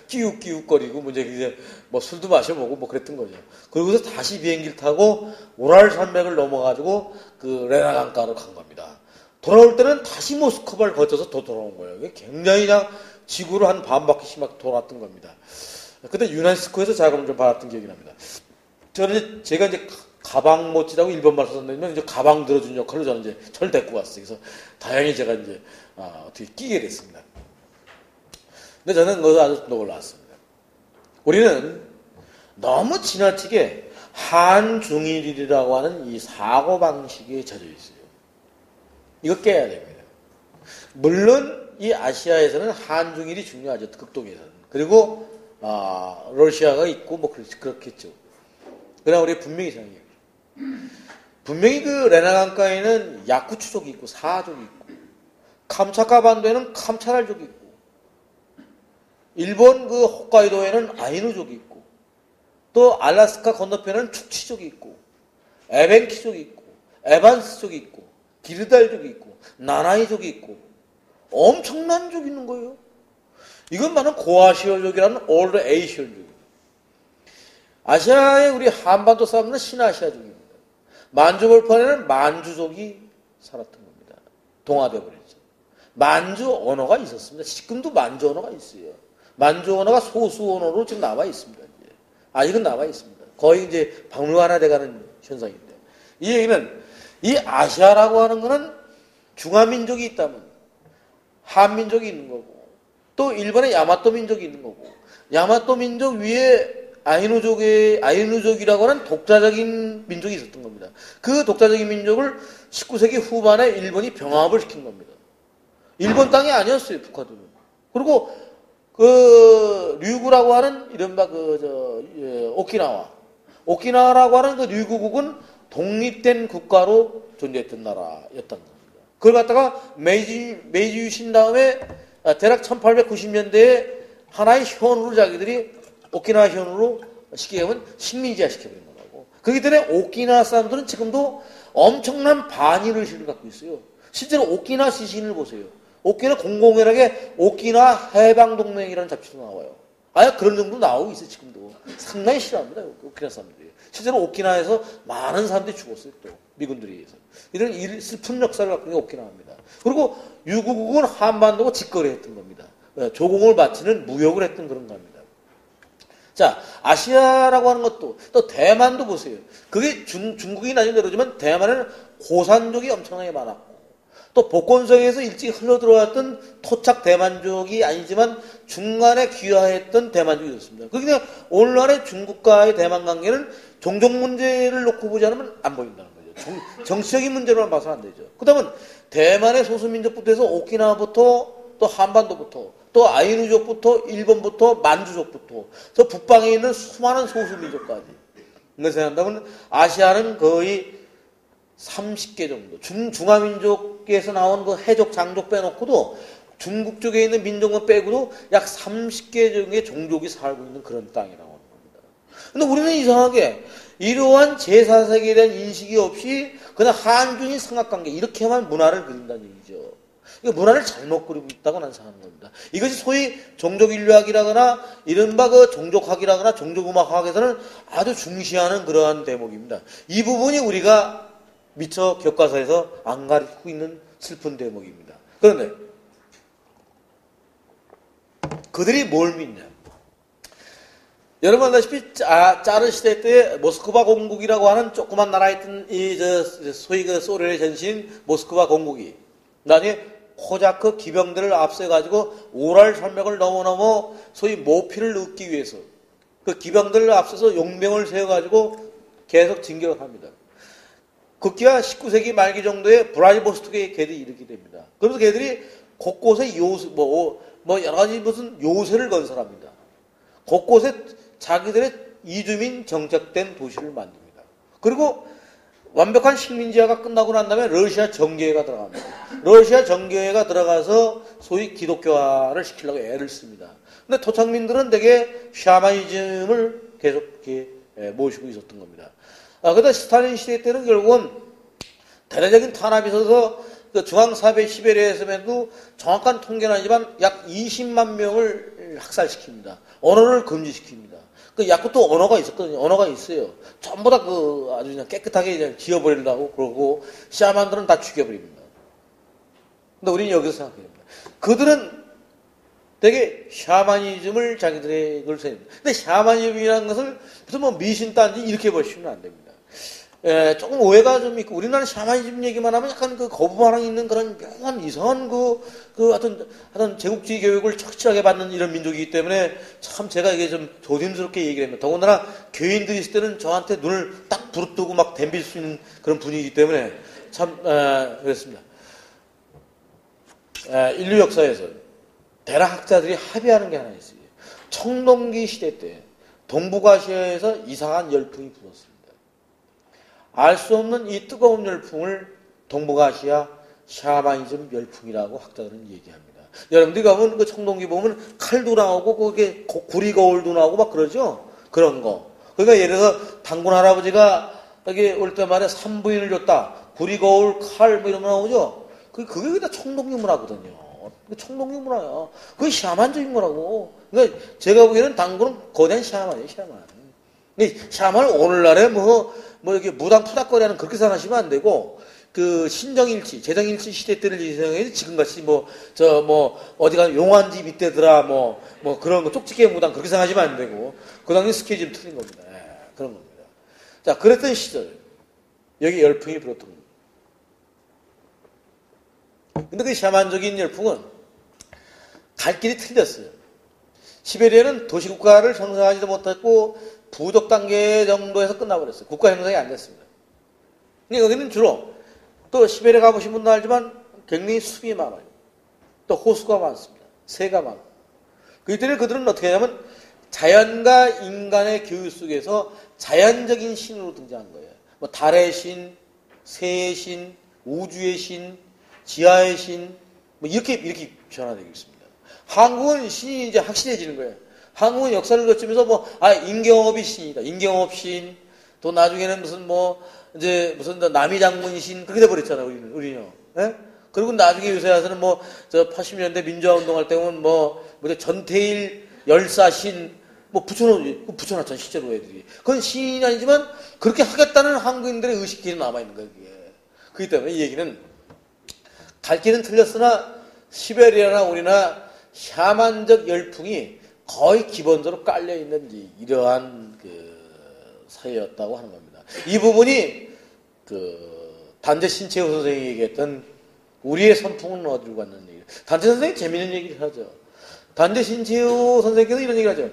끼욱끼욱거리고 이제 술도 마셔보고 그랬던 거죠. 그러고서 다시 비행기를 타고 우랄 산맥을 넘어가지고 그 레나강가로 간 겁니다. 돌아올 때는 다시 모스크바를 거쳐서 또 돌아온 거예요. 이게 굉장히 그냥 지구를 한 반바퀴씩 막 돌았던 겁니다. 그때 유네스코에서 자금을 좀 받았던 기억이 납니다. 제가 이제 가방 못지라고 일본말 썼는데 이제 가방 들어준 역할로 저는 이제 저를 데리고 갔어요. 그래서 다행히 제가 이제 어떻게 끼게 됐습니다. 근데 저는 그것도 아주 놀랐습니다. 우리는 너무 지나치게 한중일이라고 하는 이 사고방식에 젖어 있어요. 이거 깨야 됩니다. 물론 이 아시아에서는 한중일이 중요하죠. 극동에서는. 그리고 러시아가 있고 그렇겠죠. 그러나 우리 분명히 생각해요. 분명히 그 레나강가에는 야쿠츠족이 있고 사족이 있고 캄차카 반도에는 캄차랄족이 있고 일본 그 홋카이도에는 아이누족이 있고 또 알라스카 건너편에는 축치족이 있고 에벤키족이 있고 에반스족이 있고 기르달족이 있고 나나이족이 있고 엄청난 족이 있는 거예요. 이건 바로 고아시아족이라는 올드 에이시언족입니다. 아시아의 우리 한반도 사람들은 신아시아족입니다. 만주벌판에는 만주족이 살았던 겁니다. 동화되어 버렸죠. 만주 언어가 있었습니다. 지금도 만주 언어가 있어요. 만주 언어가 소수 언어로 지금 남아 있습니다. 이제. 아직은 남아 있습니다. 거의 이제 박물관화돼가는 현상인데 이 얘기는 이 아시아라고 하는 것은 중화민족이 있다면 한민족이 있는 거고 또 일본의 야마토 민족이 있는 거고 야마토 민족 위에 아이누족이라고 하는 독자적인 민족이 있었던 겁니다. 그 독자적인 민족을 19세기 후반에 일본이 병합을 시킨 겁니다. 일본 땅이 아니었어요, 북한도는. 그리고 그 류구라고 하는 이른바 오키나와라고 하는 그 류구국은 독립된 국가로 존재했던 나라였던 겁니다. 그걸 갖다가 메이지 유신 다음에 대략 1890년대에 하나의 현으로 자기들이 오키나와 현으로 쉽게 얘기하면 식민지화 시켜버린 거라고. 그렇기 때문에 오키나와 사람들은 지금도 엄청난 반일의식을 갖고 있어요. 실제로 오키나와 시신을 보세요. 오키나와 공공연하게 오키나와 해방동맹이라는 잡지도 나와요. 아예 그런 정도 나오고 있어요, 지금도. 상당히 싫어합니다, 오키나와 사람들이. 실제로 오키나와에서 많은 사람들이 죽었어요, 또. 미군들에 의해서. 이런 슬픈 역사를 갖고 있는 게 오키나와입니다. 그리고 유구국은 한반도고 직거래했던 겁니다. 조공을 바치는 무역을 했던 그런 겁니다. 자, 아시아라고 하는 것도, 또 대만도 보세요. 그게 중국이 나중에 내려오지만 대만에는 고산족이 엄청나게 많았고, 또 복건성에서 일찍 흘러들어왔던 토착 대만족이 아니지만 중간에 귀화했던 대만족이 있었습니다. 그러니까 오늘날의 중국과의 대만 관계는 종족 문제를 놓고 보지 않으면 안 보인다는 거죠. 정치적인 문제로만 봐서는 안 되죠. 그 다음은 대만의 소수민족부터 해서 오키나와부터 또 한반도부터 또 아이누족부터 일본부터 만주족부터 저 북방에 있는 수많은 소수민족까지 이걸 생각한다면 아시아는 거의 30개 정도 중화민족에서 나온 그 해족 장족 빼놓고도 중국 쪽에 있는 민족만 빼고도 약 30개 정도의 종족이 살고 있는 그런 땅이라고 하는 겁니다. 근데 우리는 이상하게 이러한 제4세계에 대한 인식이 없이 그냥 한중인 삼각관계 이렇게만 문화를 그린다는 얘기죠. 이거 문화를 잘못 그리고 있다고 난 생각하는 겁니다. 이것이 소위 종족인류학이라거나 이른바 그 종족학이라거나 종족음악학에서는 아주 중시하는 그러한 대목입니다. 이 부분이 우리가 미처 교과서에서 안 가르치고 있는 슬픈 대목입니다. 그런데 그들이 뭘 믿냐? 여러분 알다시피 짜르 시대 때 모스크바 공국이라고 하는 조그만 나라에 있던 소위 그 소련의 전신 모스크바 공국이 나중에 코자크 기병들을 앞세가지고 우랄 산맥을 넘어 소위 모피를 얻기 위해서 그 기병들을 앞서서 용병을 세워가지고 계속 진격을 합니다. 급기야 19세기 말기 정도에 브라디보스토크에 걔들이 이르게 됩니다. 그러면서 걔들이 곳곳에 여러 가지 무슨 요새를 건설합니다. 곳곳에 자기들의 이주민 정착된 도시를 만듭니다. 그리고 완벽한 식민지화가 끝나고 난 다음에 러시아 정교회가 들어갑니다. 러시아 정교회가 들어가서 소위 기독교화를 시키려고 애를 씁니다. 근데 토착민들은 되게 샤머니즘을 계속 이렇게 모시고 있었던 겁니다. 그러다 스탈린 시대 때는 결국은 대대적인 탄압이 있어서 그 중앙사배 시베리아에서도 정확한 통계는 아니지만 약 20만 명을 학살시킵니다. 언어를 금지시킵니다. 그 약국도 언어가 있었거든요. 언어가 있어요. 전부 다 그 아주 그냥 깨끗하게 그냥 지어버리려고 그러고 샤만들은 다 죽여버립니다. 근데 우리는 여기서 생각해야 됩니다. 그들은 되게 샤머니즘을 자기들의 걸 생각합니다. 근데 샤머니즘이라는 것을 무슨 뭐 미신단지 이렇게 보시면 안 됩니다. 조금 오해가 좀 있고, 우리나라 샤머니즘 얘기만 하면 약간 그 거부반응이 있는 그런 묘한 이상한 하여튼 제국주의 교육을 착실하게 받는 이런 민족이기 때문에 참 제가 이게 좀 조심스럽게 얘기를 합니다. 더군다나 교인들이 있을 때는 저한테 눈을 딱 부릅뜨고 막 덤빌 수 있는 그런 분위기이기 때문에 참, 그렇습니다. 인류 역사에서 대략학자들이 합의하는 게 하나 있어요. 청동기 시대 때 동북아시아에서 이상한 열풍이 불었습니다. 알 수 없는 이 뜨거운 열풍을 동북아시아 샤머니즘 열풍이라고 학자들은 얘기합니다. 여러분들이 가면 그 청동기 보면 칼도 나오고 그게 구리 거울도 나오고 막 그러죠? 그런 거. 그러니까 예를 들어서 단군 할아버지가 여기 올 때 말에 산부인을 줬다. 구리 거울, 칼 뭐 이런 거 나오죠? 그게 다 청동기 문화거든요. 청동기 문화야. 그게 샤만적인 거라고. 그러니까 제가 보기에는 단군은 거대한 샤만이에요, 샤만. 샤만을 오늘날에 이렇게 무당푸닥거리 하는 그렇게 생각하시면 안 되고, 그 신정일치, 제정일치 시대 때를 생각해서 지금같이 어디가 용안지 밑에더라, 그런 거, 쪽지게 무당 그렇게 생각하시면 안 되고, 그 당시 스케줄이 틀린 겁니다. 그런 겁니다. 자, 그랬던 시절, 여기 열풍이 불었던 겁니다. 근데 그 샤만적인 열풍은 갈 길이 틀렸어요. 시베리아는 도시국가를 형성하지도 못했고, 부족 단계 정도에서 끝나버렸어요. 국가 형성이 안 됐습니다. 근데 여기는 주로 또 시베리아 가보신 분도 알지만 굉장히 숲이 많아요. 또 호수가 많습니다. 새가 많고. 그렇기 때문에 그들은 어떻게 하냐면 자연과 인간의 교육 속에서 자연적인 신으로 등장한 거예요. 달의 신, 새의 신, 우주의 신, 지하의 신, 이렇게 변화되고 있습니다. 한국은 신이 이제 확실해지는 거예요. 한국은 역사를 거치면서 임경업이 신이다. 임경업 신, 또 나중에는 무슨 남이장군 신, 그렇게 돼버렸잖아요, 우리는요. 예? 그리고 나중에 요새 와서는 80년대 민주화 운동할 때 보면 전태일 열사신, 붙여놨잖아, 실제로 애들이. 그건 신이 아니지만, 그렇게 하겠다는 한국인들의 의식이 남아있는 거예요, 그게. 그렇기 때문에 이 얘기는, 갈 길은 틀렸으나, 시베리아나 우리나 샤만적 열풍이 거의 기본적으로 깔려있는 이러한 사회였다고 하는 겁니다. 이 부분이, 단재 신채호 선생이 얘기했던, 우리의 선풍은 어디로 갔는 얘기. 단재 선생이 재밌는 얘기를 하죠. 단재 신채호 선생께서 이런 얘기를 하죠.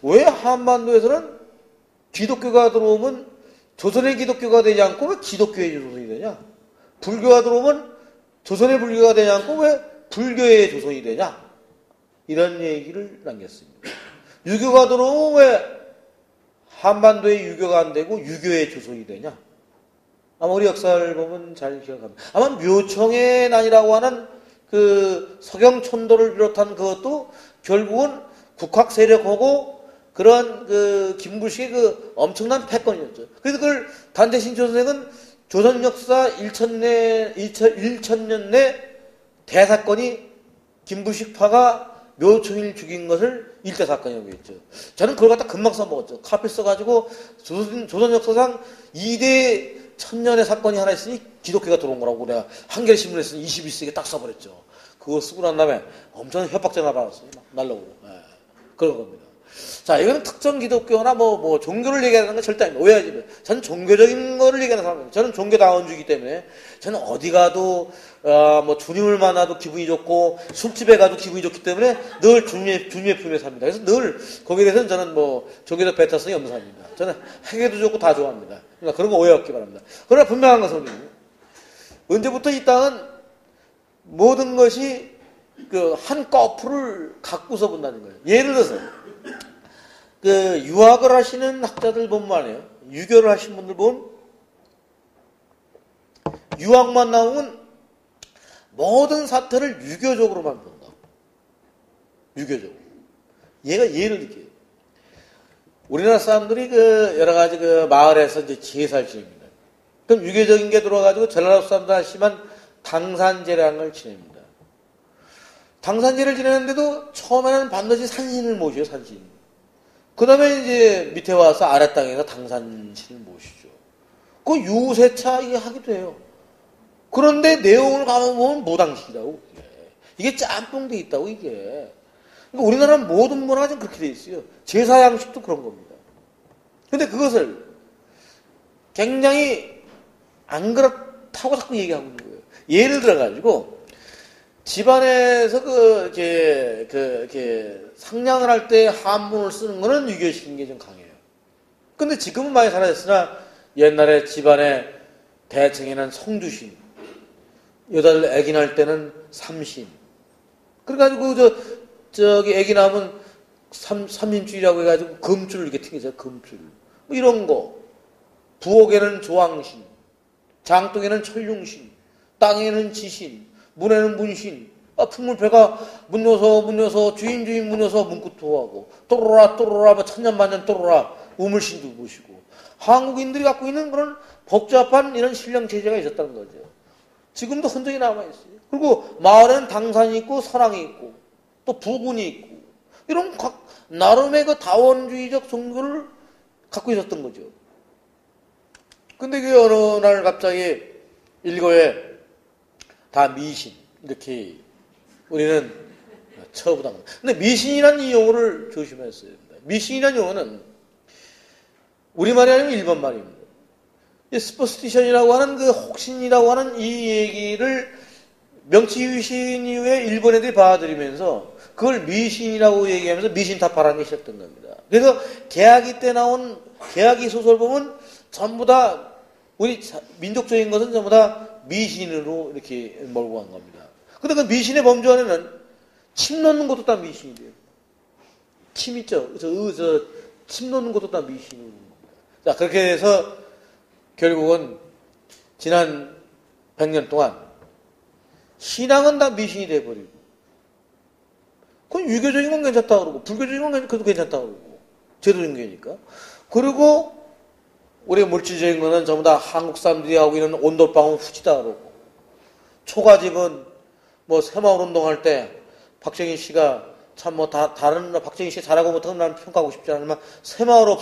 왜 한반도에서는 기독교가 들어오면 조선의 기독교가 되지 않고 왜 기독교의 조선이 되냐? 불교가 들어오면 조선의 불교가 되지 않고 왜 불교의 조선이 되냐? 이런 얘기를 남겼습니다. 유교가 들어오면 왜 한반도의 유교가 안 되고 유교의 조선이 되냐? 아마 우리 역사를 보면 잘 기억합니다. 아마 묘청의 난이라고 하는 서경촌도를 비롯한 그것도 결국은 국학 세력하고 그런 김구식의 엄청난 패권이었죠. 그래서 그걸 단재신초 선생은 조선 역사 1000년 내 대사건이 김부식파가 묘청일 죽인 것을 일대 사건이라고 했죠. 저는 그걸 갖다 금방 써먹었죠. 카피 써가지고 조선 역사상 2대 천년의 사건이 하나 있으니 기독교가 들어온 거라고 내가 한겨레 신문에 쓰니 21세기에 딱 써버렸죠. 그거 쓰고 난 다음에 엄청 협박전화 받았어요. 막 날라오고. 그런 겁니다. 자, 이거는 특정 기독교나 종교를 얘기하는 건 절대 아닙니다. 오해하지 마세요. 저는 종교적인 거를 얘기하는 사람입니다. 저는 종교다원주의이기 때문에 저는 어디 가도, 주님을 만나도 기분이 좋고, 술집에 가도 기분이 좋기 때문에 늘 주님의 품에 삽니다. 그래서 늘 거기에 대해서는 저는 종교적 배타성이 없는 사람입니다. 저는 해계도 좋고 다 좋아합니다. 그러니까 그런 거 오해 없기 바랍니다. 그러나 분명한 것은 언제부터 이 땅은 모든 것이 한 거풀을 갖고서 본다는 거예요. 예를 들어서, 유학을 하시는 학자들 보면 말이에요. 유교를 하신 분들 보면, 유학만 나오면 모든 사태를 유교적으로만 본다. 유교적으로. 얘가 예를 들게요. 우리나라 사람들이 여러 가지 마을에서 이제 제사를 지냅니다. 그럼 유교적인 게 들어와가지고 전라도 사람들 하시면 당산제라는 걸 지냅니다. 당산제를 지내는데도 처음에는 반드시 산신을 모셔요, 산신. 그 다음에 이제 밑에 와서 아랫땅에서 당산신을 모시죠. 그 유세차 이게 하기도 해요. 그런데 내용을 가보면 무당식이라고. 이게 짬뽕돼 있다고, 이게. 그러니까 우리나라는 모든 문화가 좀 그렇게 돼 있어요. 제사 양식도 그런 겁니다. 근데 그것을 굉장히 안 그렇다고 자꾸 얘기하고 있는 거예요. 예를 들어가지고, 집안에서 상냥을 할 때 한문을 쓰는 거는 유교식인 게 좀 강해요. 근데 지금은 많이 사라졌으나 옛날에 집안에 대청에는 성주신, 여자들 애기 낳을 때는 삼신. 그래가지고 저기 애기 낳으면 삼인줄이라고 해가지고 금줄을 이렇게 튕기죠, 금줄. 이런 거. 부엌에는 조왕신, 장독에는 철융신, 땅에는 지신, 문에는 문신, 풍물배가 문 여서 주인 문 여서 문구토하고 또로라 천년만년 또로라 우물신도 모시고 한국인들이 갖고 있는 그런 복잡한 이런 신령 체제가 있었다는 거죠. 지금도 흔적이 남아있어요. 그리고 마을에는 당산이 있고 선왕이 있고 또 부군이 있고 이런 각 나름의 다원주의적 종교를 갖고 있었던 거죠. 근데 어느 날 갑자기 일거에 다 미신 이렇게 우리는 처부당합니다. 근데 미신이라는 이 용어를 조심했어야 됩니다. 미신이라는 용어는 우리말이 아니면 일본말입니다. 스포스티션이라고 하는 혹신이라고 하는 이 얘기를 명치유신 이후에 일본 애들이 받아들이면서 그걸 미신이라고 얘기하면서 미신타파라는 게 시작된 겁니다. 그래서 개화기 때 나온 개화기 소설 보면 전부 다 우리 민족적인 것은 전부 다 미신으로 이렇게 몰고 간 겁니다. 근데 그 미신의 범주 안에는 침 놓는 것도 다 미신이 돼요. 침 있죠? 침 놓는 것도 다 미신으로. 자, 그렇게 해서 결국은 지난 100년 동안 신앙은 다 미신이 돼버리고 유교적인 건 괜찮다 그러고, 불교적인 건 그래도 괜찮다 그러고, 제도종교니까. 그리고, 우리 물질적인 거는 전부 다 한국 사람들이 하고 있는 온돌방은 후지다 그러고, 초가집은 뭐 새마을 운동할 때 박정희 씨가 참 뭐 다른 박정희 씨 잘하고 못하고 난 평가하고 싶지 않지만 새마을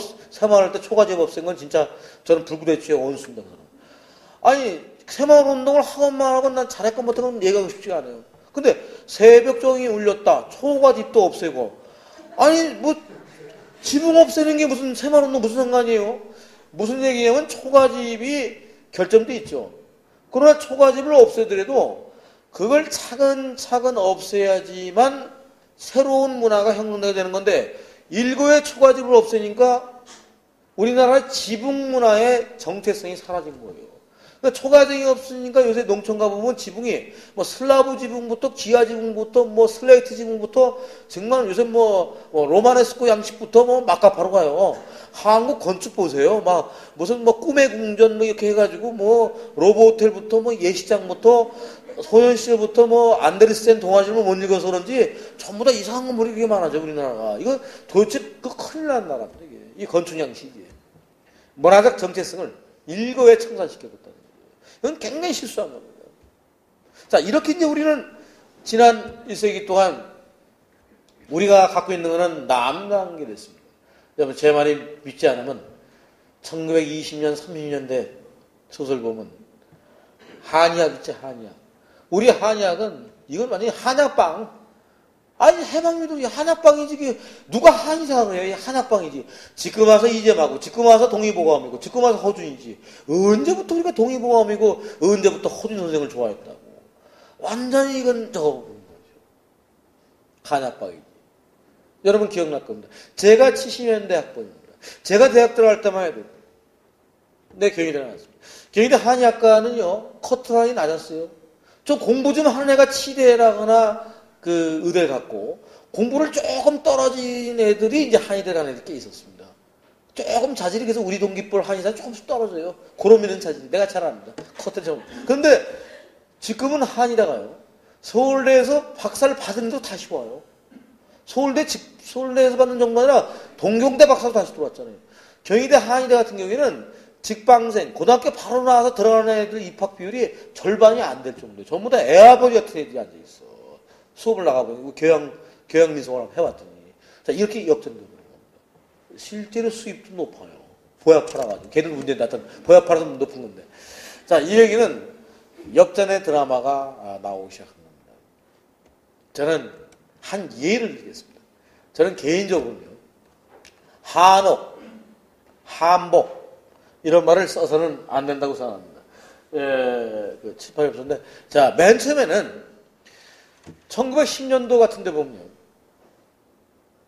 할 때 초가집 없앤 건 진짜 저는 불구대추의 원수입니다. 아니, 새마을 운동을 하건만 하건 난 잘했건 못하건 얘기하고 싶지가 않아요. 근데 새벽종이 울렸다. 초가집도 없애고. 아니, 뭐, 지붕 없애는 게 무슨 새마을 운동 무슨 상관이에요? 무슨 얘기냐면 초가집이 결정돼 있죠. 그러나 초가집을 없애더라도 그걸 차근차근 없애야지만 새로운 문화가 형성되게 되는 건데, 일거에 초가집을 없애니까 우리나라의 지붕 문화의 정체성이 사라진 거예요. 그러니까 초가집이 없으니까 요새 농촌 가보면 지붕이 뭐 슬라브 지붕부터 기아 지붕부터 뭐 슬레이트 지붕부터 정말 요새 뭐 로마네스코 양식부터 뭐 막가파로 가요. 한국 건축 보세요. 막 무슨 뭐 꿈의 궁전 뭐 이렇게 해가지고 뭐 로보호텔부터 뭐 예시장부터 소현시절부터 뭐 안데르센 동화집을 못 읽어서 그런지 전부 다 이상한 건물이 그렇게 많아져 우리나라가. 이거 도대체 그 큰일 난 나라입니다. 이게 이 건축 양식이 문화적 정체성을 일거에 청산시켜줬다는 거예요. 이건 굉장히 실수한 겁니다. 자, 이렇게 이제 우리는 지난 1세기 동안 우리가 갖고 있는 것은 남다른 게 됐습니다. 여러분, 제 말이 믿지 않으면 1920년, 30년대 소설 보면 한의학 있지, 한의학. 우리 한의학은 이건 완전히 한약빵. 아니, 해방미도 한약빵이지. 누가 한의사를 해요? 한약빵이지. 지금 와서 이재마고, 지금 와서 동의보감이고, 지금 와서 허준이지. 언제부터 우리가 동의보감이고, 언제부터 허준 선생을 좋아했다고. 완전히 이건 저거 보는 거죠. 한약빵이지. 여러분 기억날 겁니다. 제가 70년대 학번입니다. 제가 대학 들어갈 때만 해도 내 경희대 나왔습니다. 경희대 한의학과는요, 커트라인이 낮았어요. 좀 공부 좀 하는 애가 치대라거나 그 의대를 갔고, 공부를 조금 떨어진 애들이 이제 한의대 가는 애들 꽤 있었습니다. 조금 자질이 그래서 우리 동기뻘 한의사 조금씩 떨어져요. 고름 있는 자질이. 내가 잘 압니다. 커트 좀. 그런데 지금은 한의대 가요. 서울대에서 박사를 받은 데 다시 와요. 서울대에서 받는 정도가 아니라 동경대 박사도 다시 들어왔잖아요. 경희대 한의대 같은 경우에는 직방생, 고등학교 바로 나와서 들어가는 애들 입학 비율이 절반이 안 될 정도예요. 전부 다 애아버지 같은 애들이 앉아있어. 수업을 나가보니까 교양민속을 해봤더니. 자, 이렇게 역전되는 겁니다. 실제로 수입도 높아요. 보약 팔아가지고. 걔들 문제 나타나. 보약 팔아서 높은 건데. 자, 이 얘기는 역전의 드라마가 나오기 시작한 겁니다. 저는 한 예를 들겠습니다. 저는 개인적으로요, 한옥, 한복, 이런 말을 써서는 안 된다고 생각합니다. 그 칠판이 없었는데, 자, 맨 처음에는 1910년도 같은 데 보면,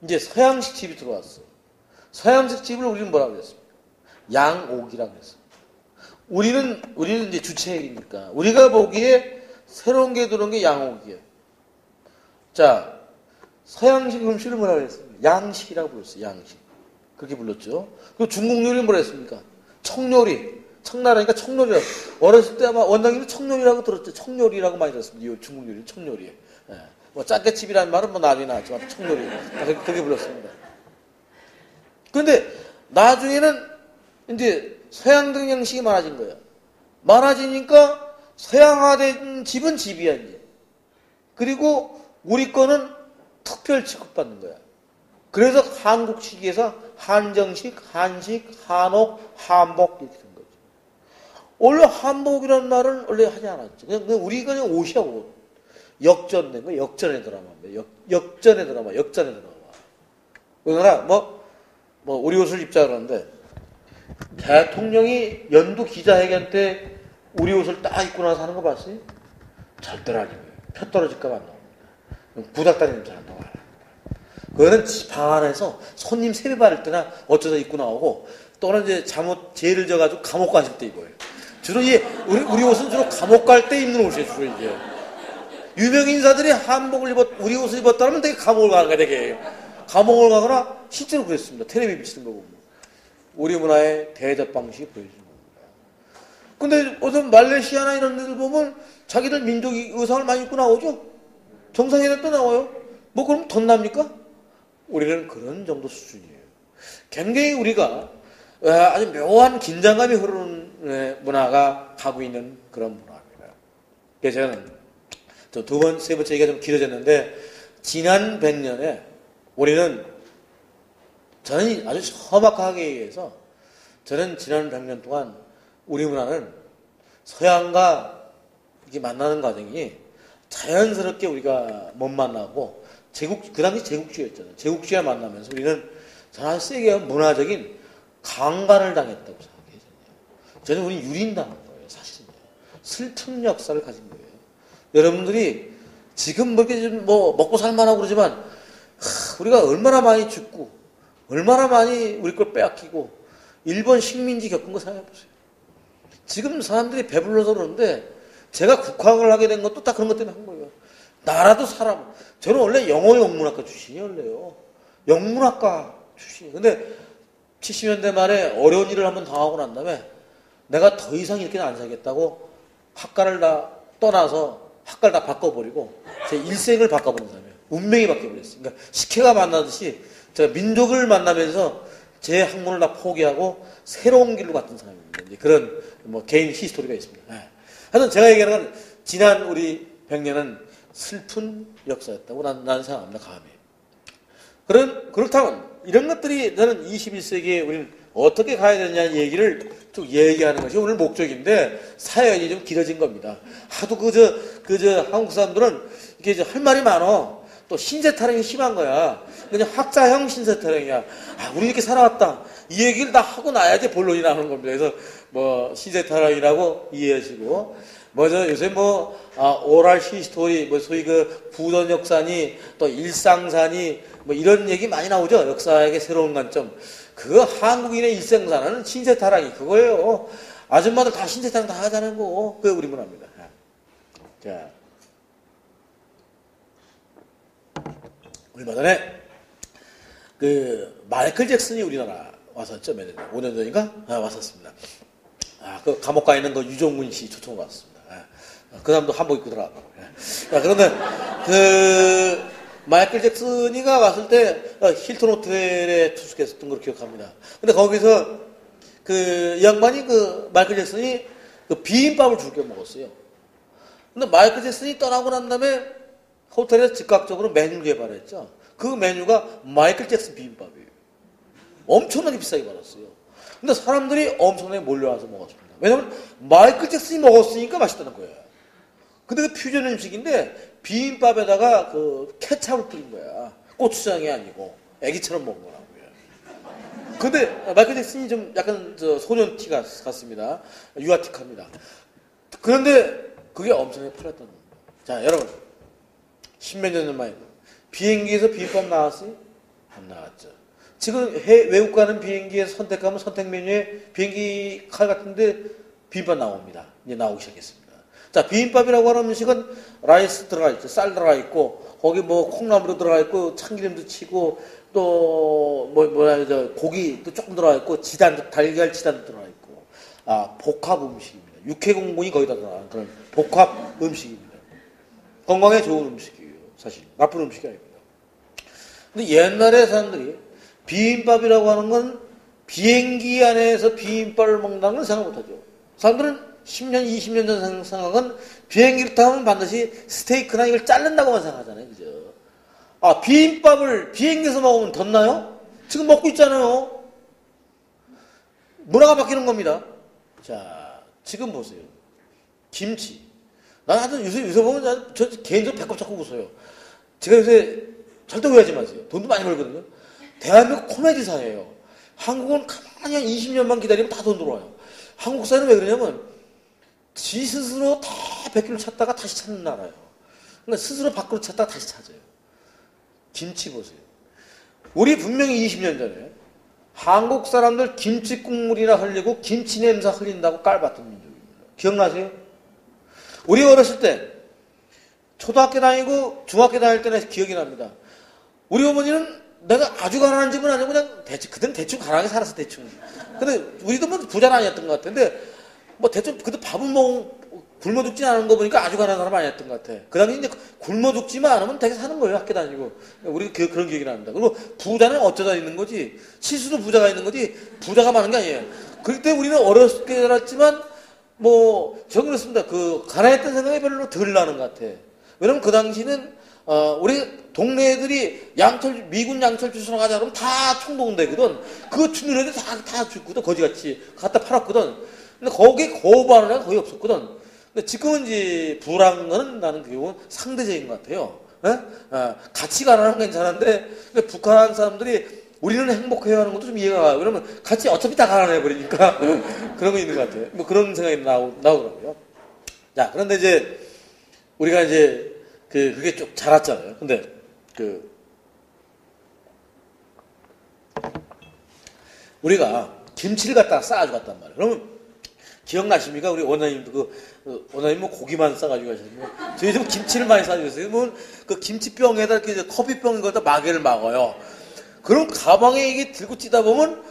이제 서양식 집이 들어왔어. 서양식 집을 우리는 뭐라고 그랬습니까? 양옥이라고 그랬어요. 우리는 이제 주체이니까, 우리가 보기에 새로운 게 들어온 게 양옥이에요. 자, 서양식 음식을 뭐라고 그랬습니까? 양식이라고 불렀어요. 양식. 그렇게 불렀죠. 그리고 중국 요리는 뭐라 했습니까? 청요리. 청나라니까 청요리라고. 어렸을 때 아마 원장님이 청요리라고 들었죠. 청요리라고 많이 들었습니다. 중국 요리, 청요리. 예. 뭐 짠깨집이라는 말은 뭐 나중에 나왔지만 청요리. 그렇게 불렀습니다. 그런데 나중에는 이제 서양적 양식이 많아진 거예요. 많아지니까 서양화된 집은 집이야, 이제. 그리고 우리 거는 특별 취급받는 거야. 그래서 한국식에서 한정식, 한식, 한옥, 한복 이렇게 된 거죠. 원래 한복이라는 말은 원래 하지 않았죠. 그냥 우리가 그냥 옷이야, 옷. 역전된 거, 역전의 드라마입니다. 역전의 드라마. 우리나라 우리 옷을 입자 그러는데, 대통령이 연두 기자회견 때 우리 옷을 딱 입고 나서 하는 거 봤어요? 절대로 아니에요. 표 떨어질까봐 안 나옵니다. 부탁다니는 잘 안 나와요. 그거는 방 안에서 손님 세배 받을 때나 어쩌다 입고 나오고, 또는 이제 잘못 죄를 져가지고 감옥 가실 때 입어요. 주로 우리 옷은 주로 감옥 갈 때 입는 옷이에요, 주로 이제. 유명 인사들이 한복을 우리 옷을 입었다면 되게 감옥을 가는 거야, 되게. 감옥을 가거나, 실제로 그랬습니다. 텔레비 비치는 거 보면. 우리 문화의 대접 방식이 보여주는 겁니다. 근데 어떤 말레이시아나 이런 데들 보면 자기들 민족 의상을 많이 입고 나오죠? 정상회담 때 나와요. 뭐 그럼 돈 납니까? 우리는 그런 정도 수준이에요. 굉장히 우리가 아주 묘한 긴장감이 흐르는 문화가 가고 있는 그런 문화입니다. 그래서 저는 두 번, 세 번째 얘기가 좀 길어졌는데, 지난 100년에 우리는, 저는 아주 험악하게 얘기해서, 저는 지난 100년 동안 우리 문화는 서양과 이렇게 만나는 과정이 자연스럽게 우리가 못 만나고, 그 당시 제국주의였잖아요. 제국주의와 만나면서 우리는 저는 아주 세게 문화적인 강간을 당했다고 생각해요. 저는 우리 유린당한 거예요, 사실은요. 슬픈 역사를 가진 거예요. 여러분들이 지금 뭐 먹고 살만하고 그러지만 우리가 얼마나 많이 죽고 얼마나 많이 우리 걸 빼앗기고 일본 식민지 겪은 거 생각해보세요. 지금 사람들이 배불러서 그러는데 제가 국학을 하게 된 것도 딱 그런 것 때문에 한 거예요. 나라도 사람. 저는 원래 영어 영문학과 출신이에요. 원래요. 영문학과 출신이에요. 근데 70년대 말에 어려운 일을 한번 당하고 난 다음에 내가 더 이상 이렇게는 안 살겠다고 학과를 다 떠나서 학과를 다 바꿔버리고 제 일생을 바꿔버린 사람이에요. 운명이 바뀌어버렸어요. 그러니까 식혜가 만나듯이 제가 민족을 만나면서 제 학문을 다 포기하고 새로운 길로 갔던 사람입니다. 이제 그런 뭐 개인 히스토리가 있습니다. 하여튼 제가 얘기하는 건 지난 우리 100년은 슬픈 역사였다고 나는 생각합니다. 감히. 그렇다면 이런 것들이 저는 21세기에 우리는 어떻게 가야 되느냐는 얘기를 쭉 얘기하는 것이 오늘 목적인데 사연이 좀 길어진 겁니다. 하도 그저 한국 사람들은 이게 할 말이 많어. 또 신세 타령이 심한 거야. 그냥 학자형 신세 타령이야. 우리 이렇게 살아왔다. 이 얘기를 다 하고 나야지 본론이 나오는 겁니다. 그래서 뭐 신세 타령이라고 이해하시고 요새 오랄 히스토리, 소위 부던 역사니, 또 일상사니, 이런 얘기 많이 나오죠. 역사에게 새로운 관점. 그거 한국인의 일생사는 신세타랑이 그거예요. 아줌마들 다 신세타랑 다 하자는 거. 그게 우리 문화입니다. 자. 얼마 전에, 마이클 잭슨이 우리나라 왔었죠. 몇 년 전, 5년 전인가? 왔었습니다. 그 감옥 가 있는 유종근 씨 초청으로 왔습니다. 그 사람도 한복 입고 들어왔고. 그런데, 마이클 잭슨이가 왔을 때 힐튼 호텔에 투숙했었던 걸 기억합니다. 근데 거기서 이 양반이 마이클 잭슨이 비빔밥을 줄게 먹었어요. 근데 마이클 잭슨이 떠나고 난 다음에 호텔에서 즉각적으로 메뉴를 개발했죠. 그 메뉴가 마이클 잭슨 비빔밥이에요. 엄청나게 비싸게 받았어요. 근데 사람들이 엄청나게 몰려와서 먹었습니다. 왜냐면 마이클 잭슨이 먹었으니까 맛있다는 거예요. 근데 퓨전 음식인데 비빔밥에다가 케찹을 뿌린 거야. 고추장이 아니고 애기처럼 먹은 거라고요. 근데 마이클 잭슨이 좀 약간 소년티 같습니다. 유아틱합니다. 그런데 그게 엄청나게 팔렸다는 겁니다. 자, 여러분, 십몇 년 만에 비행기에서 비빔밥 나왔어요? 안 나왔죠. 지금 외국 가는 비행기에서 선택하면 선택 메뉴에 비행기 칼 같은데 비빔밥 나옵니다. 이제 나오기 시작했습니다. 자, 비빔밥이라고 하는 음식은 라이스 들어가 있죠. 쌀 들어가 있고, 거기 콩나물도 들어가 있고, 참기름도 치고, 또, 고기도 조금 들어가 있고, 달걀 지단도 들어가 있고, 복합 음식입니다. 육해공군이 거의 다 들어가는 그런 복합 음식입니다. 건강에 좋은 음식이에요. 사실. 나쁜 음식이 아닙니다. 근데 옛날에 사람들이 비빔밥이라고 하는 건 비행기 안에서 비빔밥을 먹는다는 걸 생각 못 하죠. 사람들은 10년, 20년 전 생각은 비행기를 타면 반드시 스테이크나 이걸 자른다고만 생각하잖아요. 그죠? 비빔밥을 비행기에서 먹으면 덧나요? 지금 먹고 있잖아요. 문화가 바뀌는 겁니다. 자, 지금 보세요. 김치. 나는 요새 보면 저 개인적으로 배꼽 잡고 웃어요. 제가 요새 절대 오해하지 마세요. 돈도 많이 벌거든요. 대한민국 코미디 사회예요. 한국은 가만히 한 20년만 기다리면 다 돈 들어와요. 한국 사회는 왜 그러냐면 지 스스로 다 100km 찾다가 다시 찾는 나라예요. 그러니까 스스로 밖으로 찾다가 다시 찾아요. 김치 보세요. 우리 분명히 20년 전에 한국 사람들 김치 국물이나 흘리고 김치 냄새 흘린다고 깔봤던 민족입니다. 기억나세요? 우리 어렸을 때 초등학교 다니고 중학교 다닐 때는 기억이 납니다. 우리 어머니는 내가 아주 가난한 집은 아니고 그냥 그때는 대충 가난하게 살았어, 대충. 근데 우리도 부자는 아니었던 것 같은데 대충, 그때 밥은 굶어 죽지 않은 거 보니까 아주 가난한 사람 아니었던 것 같아. 그 당시 이제 굶어 죽지만 않으면 되게 사는 거예요. 학교 다니고. 우리 그런 기억이 납니다. 그리고 부자는 어쩌다 있는 거지. 실수도 부자가 있는 거지. 부자가 많은 게 아니에요. 그때 우리는 어렵게 자랐지만 저는 그렇습니다. 가난했던 생각이 별로 덜 나는 것 같아. 왜냐면 그 당시는 우리 동네 애들이 미군 양철 주스러 가자 그러면 다 총동대거든. 그거 주는 애들 다 죽거든. 거지같이. 갖다 팔았거든. 근데 거기에 거부하는 애가 거의 없었거든. 근데 지금은 이제 부란 거는 나는 그게 상대적인 것 같아요. 같이 가난한 건 괜찮은데, 근데 북한 사람들이 우리는 행복해야 하는 것도 좀 이해가 가요. 그러면 같이 어차피 다 가난해버리니까. 그런 거 있는 것 같아요. 그런 생각이 나오더라고요. 자, 그런데 이제, 우리가 이제, 그게 쭉 자랐잖아요. 근데, 우리가 김치를 갖다가 싸가지고 갔단 말이에요. 그러면, 기억나십니까? 우리 원장님도 원장님 고기만 싸가지고 가셨는데, 저희 좀 김치를 많이 싸주셨어요. 그 김치병에다 이렇게 커피병인 거다 마개를 막아요. 그럼 가방에 이게 들고 뛰다 보면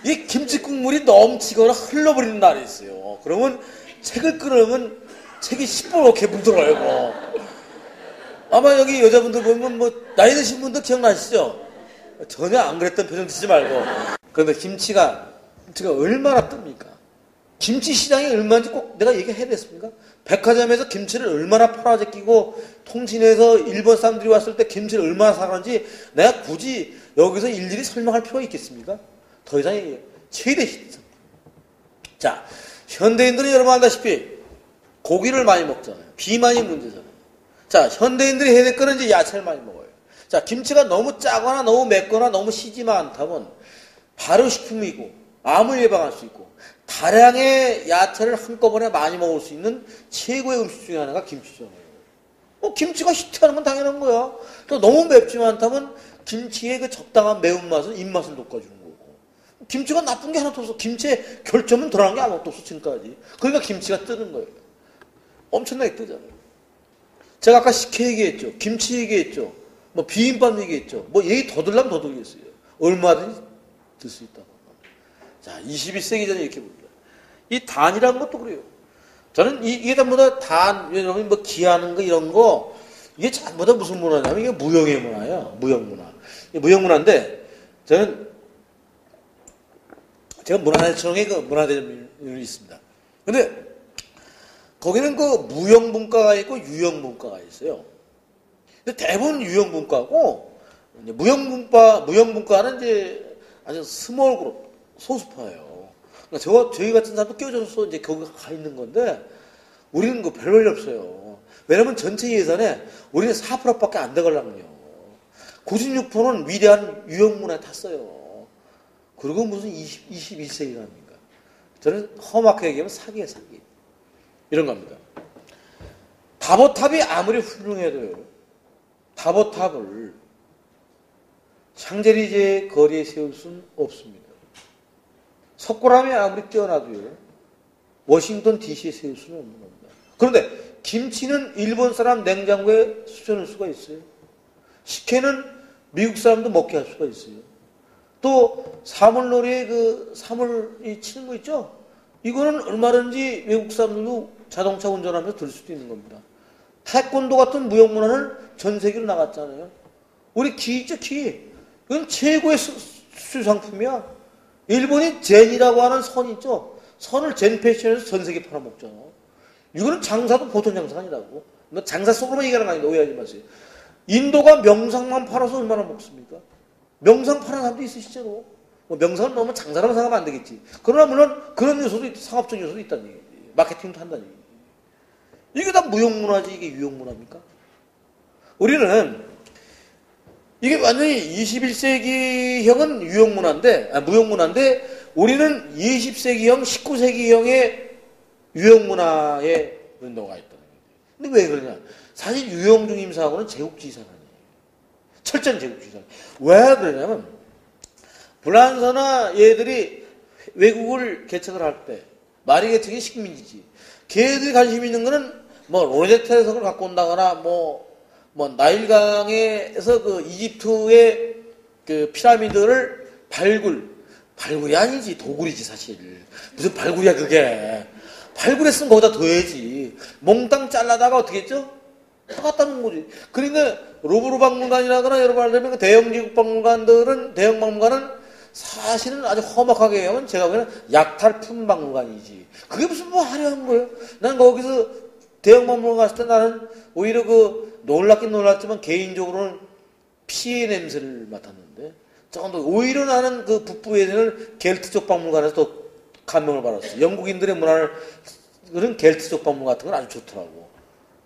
이 김치 국물이 넘치거나 흘러버리는 날이 있어요. 그러면 책을 끊으면 책이 시뻘겋게 뭉들어요. 아마 여기 여자분들 보면 나이 드신 분들 기억나시죠? 전혀 안 그랬던 표정 짓지 말고. 그런데 김치가 얼마나 뜹니까? 김치 시장이 얼마인지 꼭 내가 얘기해야 되겠습니까? 백화점에서 김치를 얼마나 팔아제끼고 통신에서 일본 사람들이 왔을 때 김치를 얼마나 사가는지 내가 굳이 여기서 일일이 설명할 필요가 있겠습니까? 더 이상 얘기해요. 최대 히트. 자, 현대인들은 여러분 알다시피 고기를 많이 먹잖아요. 비만이 문제잖아요. 자, 현대인들이 해야 될 거는 이제 야채를 많이 먹어요. 자, 김치가 너무 짜거나 너무 맵거나 너무 시지만 않다면 발효식품이고 암을 예방할 수 있고 다량의 야채를 한꺼번에 많이 먹을 수 있는 최고의 음식 중에 하나가 김치잖아요. 김치가 히트하는 건 당연한 거야. 또 너무 맵지만 않다면 김치의 그 적당한 매운맛은 입맛을 돋궈주는 거고. 김치가 나쁜 게 하나도 없어. 김치의 결점은 들어간 게 아무것도 없어, 지금까지. 그러니까 김치가 뜨는 거예요. 엄청나게 뜨잖아요. 제가 아까 식혜 얘기했죠. 김치 얘기했죠. 비빔밥 얘기했죠. 얘기 더 들려면 더 들겠어요. 얼마든지 들 수 있다고. 자, 21세기 전에 이렇게 봅니다. 이 단이라는 것도 그래요. 저는 이게 전부 다 기하는 거 이런 거, 이게 전부 다 무슨 문화냐면 이게 무형의 문화예요. 무형문화. 무형문화인데, 제가 문화대청에 문화대전이 있습니다. 근데, 거기는 무형문과가 있고 유형문과가 있어요. 근데 대부분 유형문과고, 무형문과는 이제 아주 스몰 그룹, 소수파예요. 그러니까 저희 같은 사람도 끼워줘서 이제 거기 가 있는 건데, 우리는 별볼일 없어요. 왜냐면 전체 예산에 우리는 4%밖에 안 되걸랑요. 96%는 위대한 유형문화에 탔어요. 그리고 무슨 21세기랍니까? 저는 험하게 얘기하면 사기예요, 사기. 이런 겁니다. 다보탑이 아무리 훌륭해도요, 다보탑을 샹젤리제 거리에 세울 수는 없습니다. 석고람이 아무리 뛰어나도요, 워싱턴 DC에 세울 수는 없는 겁니다. 그런데 김치는 일본 사람 냉장고에 수천할 수가 있어요. 식혜는 미국 사람도 먹게 할 수가 있어요. 또 사물놀이에 사물이 치는 거 있죠? 이거는 얼마든지 외국 사람들도 자동차 운전하면서 들 수도 있는 겁니다. 태권도 같은 무형문화는 전 세계로 나갔잖아요. 우리 기 있죠, 기. 이건 최고의 수상품이야. 일본이 젠이라고 하는 선 있죠? 선을 젠 패션에서 전 세계 팔아먹잖아. 이거는 장사도 보통 장사가 아니라고. 장사 속으로만 얘기하는 거 아닌데 오해하지 마세요. 인도가 명상만 팔아서 얼마나 먹습니까? 명상 파는 사람도 있어, 실제로. 명상을 너무 장사라고 생각하면 안 되겠지. 그러나 물론 그런 요소도 상업적 요소도 있다는 얘기지. 마케팅도 한다는 얘기지. 이게 다 무형문화지, 이게 유형문화입니까? 우리는 이게 완전히 21세기형은 무형문화인데 우리는 20세기형, 19세기형의 유형문화에 넘어가 있다는 거예요. 근데 왜 그러냐? 사실 유형중임사하고는 제국주의사는 아니에요. 철저한 제국주의사. 왜 그러냐면 불란서나 얘들이 외국을 개척을 할 때 마리 개척이 식민지지. 걔들이 관심 있는 거는 로제타 해석을 갖고 온다거나 나일강에서 이집트의 피라미드를 발굴이 아니지, 도굴이지 사실. 무슨 발굴이야 그게. 발굴했으면 거기다 둬야지. 거지. 몽땅 잘라다가 어떻게 했죠? 다 갖다 놓은 거지. 그러니까 루브르 박물관이라거나 여러 말 되면 대형 제국 박물관들은, 대형 박물관은 사실은 아주 험악하게 하면 제가 보기에는 약탈품 박물관이지. 그게 무슨 뭐 화려한 거예요? 난 거기서 대형 박물관 갔을 때 나는 오히려 놀랍긴 놀랐지만 개인적으로는 피해 냄새를 맡았는데, 조금 더 오히려 나는 그 북부에서는 겔트족 박물관에서 더 감명을 받았어. 영국인들의 문화를 그런 겔트족 박물관 같은 건 아주 좋더라고.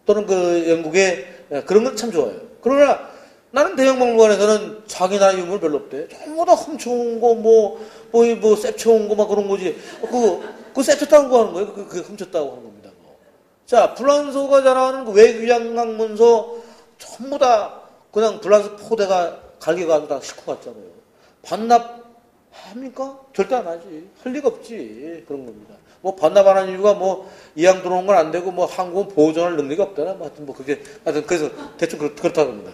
또는 영국의 그런 건 참 좋아요. 그러나 나는 대형 박물관에서는 자기 나라 유물 별로 없대. 전부 다 훔쳐온 거, 셉쳐온 거 막 그런 거지. 그거 셉쳤다고 하는 거예요. 그게 훔쳤다고 하는 겁니다. 자, 불란서가 자랑하는 그 외교장학문서 전부 다 그냥 불란서 포대가 갈겨가지고 다 싣고 갔잖아요. 반납합니까? 절대 안 하지. 할 리가 없지. 그런 겁니다. 반납 안 하는 이유가 이양 들어온 건 안 되고, 한국은 보존할 능력이 없다나? 하여튼, 그래서 대충 그렇다고 합니다.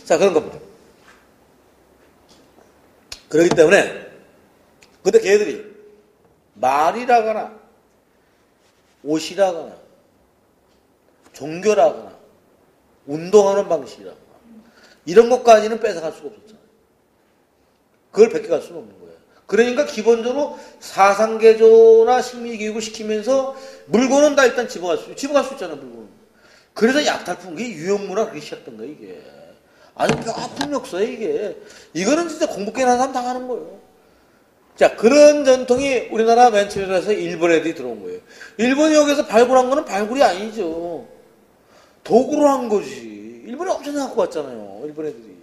자, 그런 겁니다. 그렇기 때문에, 근데 걔들이 말이라거나, 옷이라거나, 종교라거나, 운동하는 방식이라거나, 이런 것까지는 뺏어갈 수가 없었잖아요. 그걸 베껴갈 수는 없는 거예요. 그러니까 기본적으로 사상개조나 식민지교육을 시키면서 물건은 다 일단 집어갈 수 있잖아, 물건은. 그래서 약탈품, 그게 유형문화 그렇게 시작된 거예요, 이게. 아주 뼈아픈 역사예요, 이게. 이거는 진짜 공부 깨는 사람 당하는 거예요. 자, 그런 전통이 우리나라 맨 처음에서 일본 애들이 들어온 거예요. 일본이 여기서 발굴한 거는 발굴이 아니죠. 도구로 한 거지. 일본이 엄청 갖고 왔잖아요, 일본 애들이.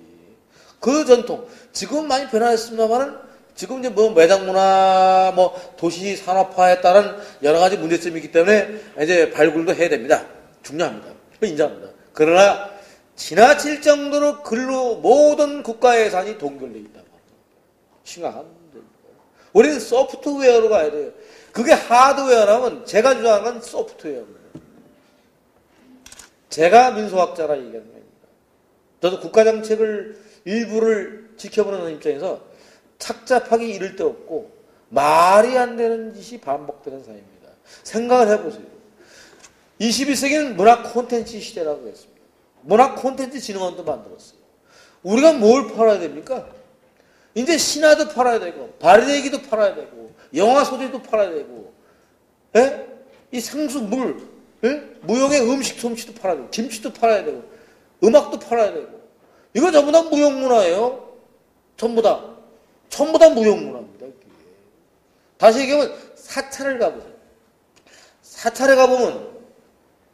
그 전통. 지금 많이 변화했습니다만은 지금 이제 매장문화, 도시 산업화에 따른 여러 가지 문제점이 있기 때문에 이제 발굴도 해야 됩니다. 중요합니다. 인정합니다. 그러나 지나칠 정도로 글로 모든 국가 예산이 동결되어 있다. 심각한 문제입니다. 우리는 소프트웨어로 가야 돼요. 그게 하드웨어라면 제가 주장하는 건 소프트웨어입니다. 제가 민소학자라 얘기하는 겁니다. 저도 국가정책을 일부를 지켜보는 입장에서 착잡하기 이를 데 없고 말이 안 되는 짓이 반복되는 사회입니다. 생각을 해보세요. 21세기는 문화 콘텐츠 시대라고 했습니다. 문화 콘텐츠 진흥원도 만들었어요. 우리가 뭘 팔아야 됩니까? 이제 신화도 팔아야 되고 발레기도 팔아야 되고 영화 소재도 팔아야 되고 이 생수, 물, 무역의 음식 솜씨도 팔아야 되고 김치도 팔아야 되고 음악도 팔아야 되고 이거 전부 다 무형문화예요. 전부 다 무형문화입니다. 다시 얘기하면 사찰을 가보세요. 사찰에 가보면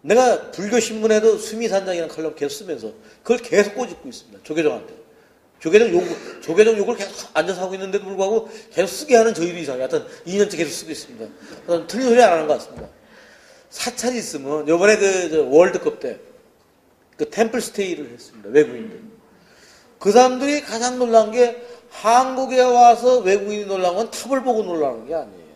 내가 불교신문에도 수미산장이라는 칼럼 계속 쓰면서 그걸 계속 꼬집고 있습니다. 조계종한테. 조계종 욕을 계속 앉아서 하고 있는데도 불구하고 계속 쓰게 하는 저희도 이상해요. 하여튼 2년째 계속 쓰고 있습니다. 틀린 소리 안 하는 것 같습니다. 사찰이 있으면 요번에 월드컵 때 템플 스테이를 했습니다. 외국인들. 그 사람들이 가장 놀란 게 한국에 와서 외국인이 놀란 건 탑을 보고 놀라는 게 아니에요.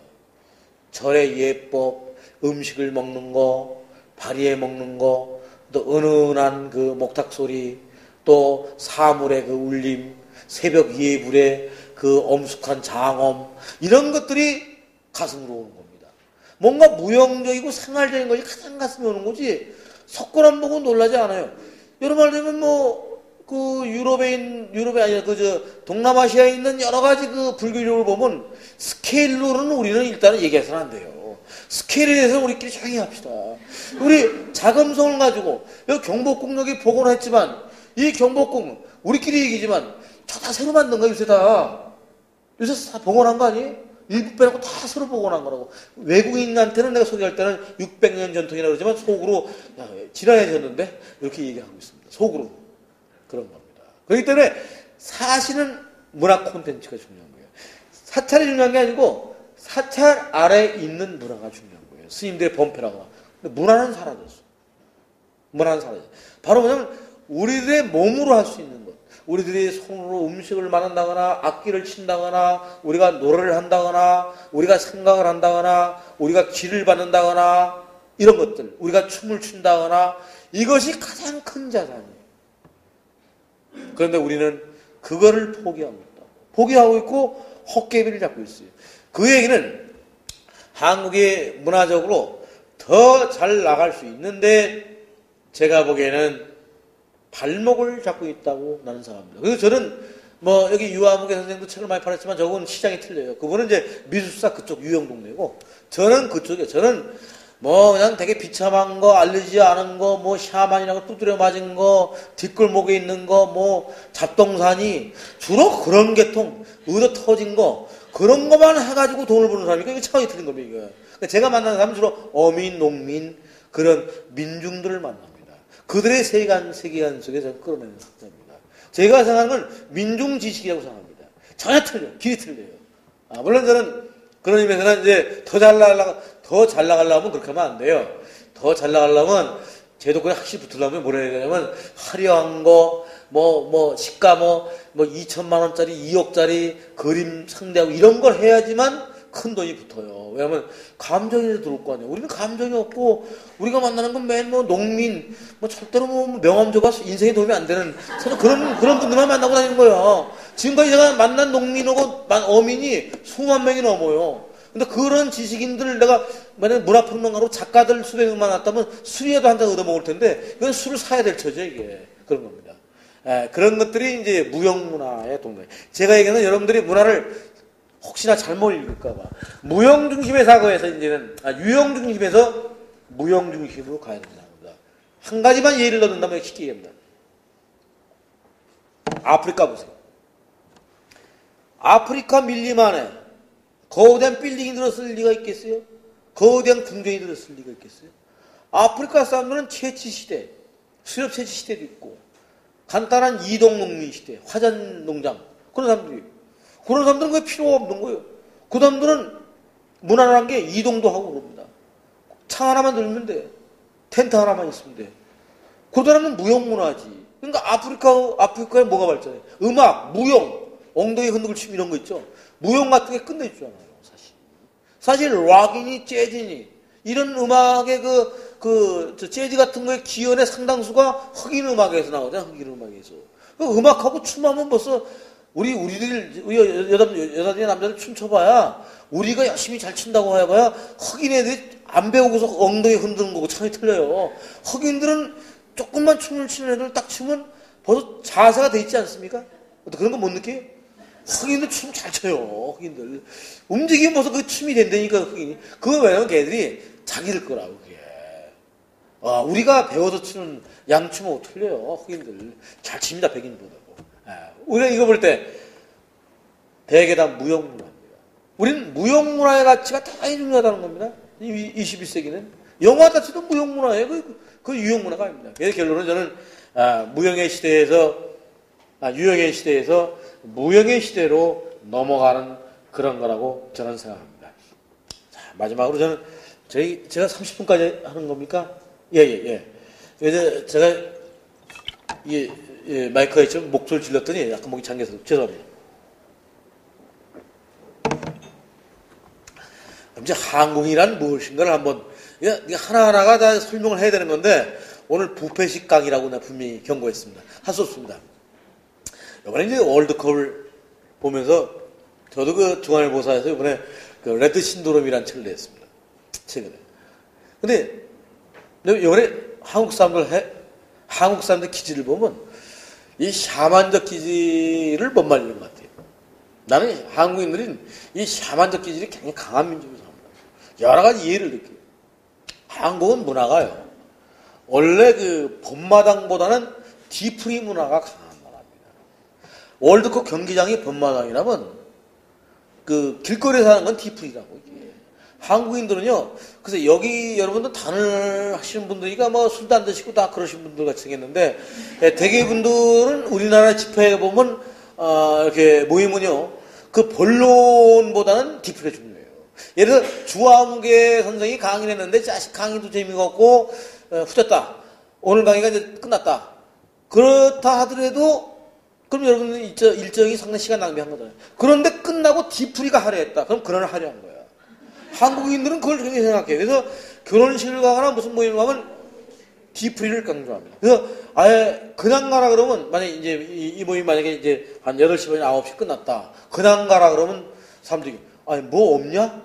절의 예법, 음식을 먹는 거, 발이에 먹는 거, 또 은은한 그 목탁 소리, 또 사물의 그 울림, 새벽 예불의 그 엄숙한 장엄, 이런 것들이 가슴으로 오는 겁니다. 뭔가 무형적이고 생활적인 것이 가장 가슴에 오는 거지, 석굴암 보고 놀라지 않아요. 여러 말 되면 유럽이 아니라 동남아시아에 있는 여러 가지 불교적을 보면 스케일로는 우리는 일단은 얘기해서는 안 돼요. 스케일에 대해서 우리끼리 조용히 합시다. 우리 자금성을 가지고 여기 경복궁 여기 복원했지만 이 경복궁 우리끼리 얘기지만 저 다 새로 만든 거야 요새 다. 요새 다 복원한 거 아니에요? 일부 빼놓고 다 새로 복원한 거라고. 외국인한테는 내가 소개할 때는 600년 전통이라 그러지만 속으로 지나해졌는데 이렇게 얘기하고 있습니다. 속으로. 그런 겁니다. 그렇기 때문에 사실은 문화 콘텐츠가 중요한 거예요. 사찰이 중요한 게 아니고 사찰 아래에 있는 문화가 중요한 거예요. 스님들의 범패라거나. 근데 문화는 사라졌어. 바로 뭐냐면 우리들의 몸으로 할 수 있는 것. 우리들이 손으로 음식을 만든다거나 악기를 친다거나 우리가 노래를 한다거나 우리가 생각을 한다거나 우리가 기를 받는다거나 이런 것들. 우리가 춤을 춘다거나 이것이 가장 큰 자산이에요. 그런데 우리는 그거를 포기하고 있고 헛개비를 잡고 있어요. 그 얘기는 한국의 문화적으로 더 잘 나갈 수 있는데 제가 보기에는 발목을 잡고 있다고 나는 생각합니다. 그래서 저는 뭐 여기 유아무개 선생님도 책을 많이 팔았지만 저건 시장이 틀려요. 그분은 이제 미술사 그쪽 유형 동네고 저는 그쪽이에요. 저는 뭐 그냥 되게 비참한 거, 알려지지 않은 거, 뭐 샤만이라고 두드려 맞은 거, 뒷골목에 있는 거, 뭐 잡동사니 주로 그런 계통, 의도 터진 거 그런 거만 해가지고 돈을 버는 사람이니까 이게 차원이 틀린 겁니다. 이거. 그러니까 제가 만나는 사람은 주로 어민, 농민 그런 민중들을 만납니다. 그들의 세계관 속에 저는 끌어내는 학자입니다. 제가 생각하는 건 민중 지식이라고 생각합니다. 전혀 틀려, 길이 틀려요. 물론 저는 그런 의미에서는 이제 더 잘 나가려면 그렇게 하면 안 돼요. 더 잘 나가려면 제도권에 확실히 붙으려면 뭐라 해야 되냐면 화려한 거, 시가 2천만 원짜리, 2억짜리 그림 상대하고 이런 걸 해야지만 큰 돈이 붙어요. 왜냐면 감정이 들어올 거 아니에요. 우리는 감정이 없고 우리가 만나는 건 맨 농민, 절대로 명함줘봐 인생에 도움이 안 되는 그런 분들만 만나고 다니는 거예요. 지금까지 제가 만난 농민하고 어민이 수만 명이 넘어요. 근데 그런 지식인들을 내가 만약에 문화평론가로 작가들 수백 명만 왔다면 술이라도 한 잔 얻어먹을 텐데 이건 술을 사야 될 처죠 이게. 그런 겁니다. 그런 것들이 이제 무형문화의 동네. 제가 얘기하는 여러분들이 문화를 혹시나 잘못 읽을까봐 무형 중심의 사고에서 이제는 유형 중심에서 무형 중심으로 가야 된다는 겁니다. 한 가지만 예를 넣는다면 쉽게 얘기합니다. 아프리카 보세요. 아프리카 밀림 안에 거대한 빌딩이 들었을 리가 있겠어요? 거대한 궁전이 들었을 리가 있겠어요? 아프리카 사람들은 채취시대, 수렵 채취시대도 있고 간단한 이동농민 시대, 화전농장 그런 사람들은 그게 필요가 없는 거예요. 그 사람들은 문화라는 게 이동도 하고 그럽니다. 차 하나만 들면 돼. 텐트 하나만 있으면 돼. 그 사람은 무형문화지. 그러니까 아프리카에 뭐가 발전해? 음악, 무용, 엉덩이 흔들고 춤 이런 거 있죠. 무용 같은 게 끝내주잖아요, 사실 락이니 재즈니 이런 음악의 재즈 같은 거의 기원의 상당수가 흑인 음악에서 나오잖아. 흑인 음악에서. 그 음악하고 춤하면 벌써 우리 여자들이 남자들 춤춰봐야 우리가 열심히 잘 춘다고 해봐야 흑인 애들이 안 배우고서 엉덩이 흔드는 거고 차이 틀려요. 흑인들은 조금만 춤을 추는 애들 딱 추면 벌써 자세가 돼 있지 않습니까? 그런 거 못 느껴요? 흑인들 춤 잘 춰요. 흑인들 움직이면 벌써 그 춤이 된다니까. 흑인이 그거 왜냐면 걔들이 자기들 거라고 그게. 우리가 배워서 추는 양춤하고 틀려요. 흑인들 잘 칩니다. 백인보다도. 우리가 이거 볼 때 대개 다 무형문화입니다. 우리는 무형문화의 가치가 대단히 중요하다는 겁니다. 21세기는 영화 자체도 무형문화예요. 그 유형문화가 아닙니다. 그래서 결론은 저는 유형의 시대에서 무형의 시대로 넘어가는 그런 거라고 저는 생각합니다. 자, 마지막으로 저는 제가 30분까지 하는 겁니까? 예. 그래서 제가 마이크에 좀 목소리를 질렀더니 약간 목이 잠겨서 죄송합니다. 그럼 이제 항공이란 무엇인가를 한번 이게 하나하나가 다 설명을 해야 되는 건데 오늘 부패식 강의라고 내가 분명히 경고했습니다. 할 수 없습니다. 이번에 이제 월드컵을 보면서 저도 그 중앙일보사에서 이번에 그 레드 신도롬이라는 책을 냈습니다. 최근에. 근데 이번에 한국 사람들 기질을 보면 이 샤만적 기질을 못 말리는 것 같아요. 나는 한국인들은 이 샤만적 기질이 굉장히 강한 민족이라고 생각합니다. 여러 가지 예를 들게요. 한국은 문화가요. 원래 그 본마당보다는 뒤풀이 문화가 강한 나라입니다. 월드컵 경기장이 본마당이라면 그 길거리에 사는 건 뒤풀이라고. 이게. 한국인들은요. 그래서 여기 여러분들 단을 하시는 분들이가 뭐 술도 안 드시고 다 그러신 분들 같이 생겼는데 대개 분들은 우리나라 집회에 보면 이렇게 모이면요. 그 본론보다는 뒤풀이가 중요해요. 예를 들어 주아무개 선생이 강의를 했는데 자식 강의도 재미가 없고 후졌다. 오늘 강의가 이제 끝났다. 그렇다 하더라도 그럼 여러분은 일정이 상당히 시간 낭비한 거잖아요. 그런데 끝나고 뒤풀이가 하려 했다. 그럼 그런 하려 한 거야. 한국인들은 그걸 그렇게 생각해요. 그래서 결혼식을 가거나 무슨 모임을 가면 뒤풀이를 강조합니다. 그래서 아예 그냥 가라 그러면 만약에 이제 이 모임 만약에 이제 한 8시 반 9시 끝났다. 그냥 가라 그러면 사람들이 아니 뭐 없냐?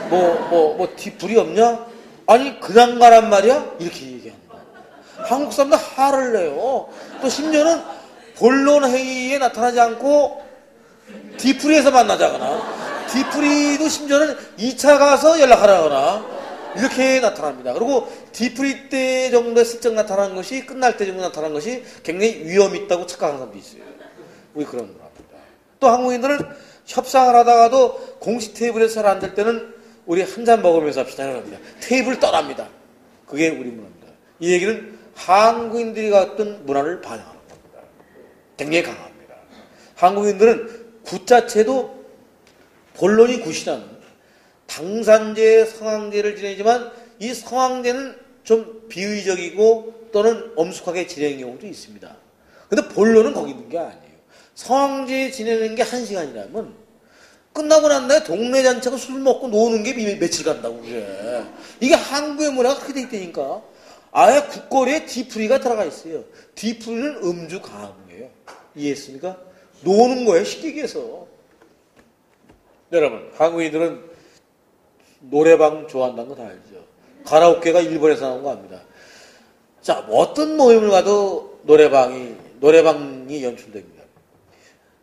뭐 뒤풀이 없냐? 아니 그냥 가란 말이야? 이렇게 얘기합니다. 한국 사람들 화를 내요. 또 심지어는 본론 회의에 나타나지 않고 디프리에서 만나자거나 디프리도 심지어는 2차 가서 연락하라거나 이렇게 나타납니다. 그리고 디프리 때 정도에 슬쩍 나타나는 것이 끝날 때 정도 나타나는 것이 굉장히 위험이 있다고 착각하는 사람도 있어요. 우리 그런 문화입니다. 또 한국인들은 협상을 하다가도 공식 테이블에서 잘 안 될 때는 우리 한 잔 먹으면서 합시다. 합니다. 테이블 떠납니다. 그게 우리 문화입니다. 이 얘기는 한국인들이 갖던 문화를 반영하는 겁니다. 굉장히 강합니다. 한국인들은 굿 자체도 본론이 굿이라는 당산제, 성황제를 지내지만 이 성황제는 좀 비의적이고 또는 엄숙하게 지내는 경우도 있습니다. 근데 본론은 거기 있는 게 아니에요. 성황제 지내는 게 1시간이라면 끝나고 난 다음에 동네 잔치하고 술 먹고 노는 게 며칠 간다고 그래. 이게 한국의 문화가 그렇게 돼 있다니까. 아예 국거리에 디프리가 들어가 있어요. 디프리는 음주 가무예요. 이해했습니까? 노는 거예요. 쉽게 얘기해서. 여러분, 한국인들은 노래방 좋아한다는 거 다 알죠. 가라오케가 일본에서 나온 거 압니다. 자, 뭐 어떤 모임을 가도 노래방이 연출됩니다.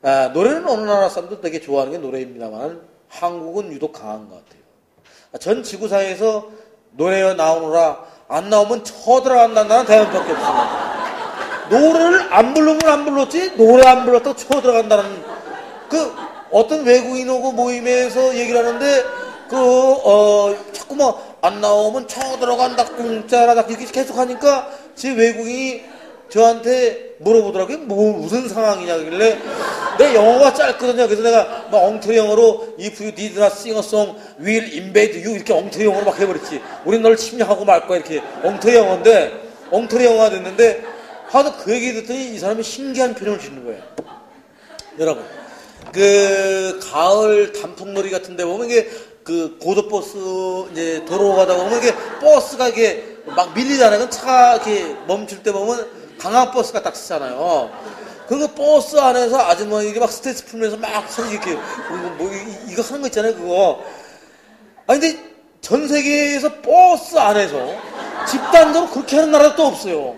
아, 노래는 어느 나라 사람도 되게 좋아하는 게 노래입니다만 한국은 유독 강한 것 같아요. 전 지구상에서 노래 나오느라 안 나오면 쳐들어간다는 나라는 대한민국밖에 없어요. 노래를 안 부르면 안 불렀지 노래 안 불렀다고 쳐들어간다는 그 어떤 외국인 오고 모임에서 얘기를 하는데 자꾸 뭐 안 나오면 쳐들어간다 공짜라다 이렇게 계속 하니까 제 외국인이 저한테 물어보더라고요. 무슨 상황이냐길래 내 영어가 짧거든요. 그래서 내가 막 엉터리 영어로 If you did not sing a song, we'll invade you 이렇게 엉터리 영어로 막 해버렸지. 우린 널 침략하고 말 거야 이렇게 엉터리 영어가 됐는데 하도 그 얘기 듣더니 이 사람이 신기한 표현을 짓는 거예요. 여러분 그 가을 단풍놀이 같은 데 보면 이게 그 고속버스 이제 도로 가다 보면 이게 버스가 이게 막 밀리잖아요. 차가 이렇게 멈출 때 보면 강황버스가 딱 쓰잖아요. 그 버스 안에서 아주머니들이 막 스트레스 풀면서 막 사진 이렇게 이거 하는 거 있잖아요. 그거. 아니 근데 전 세계에서 버스 안에서 집단적으로 그렇게 하는 나라도 또 없어요.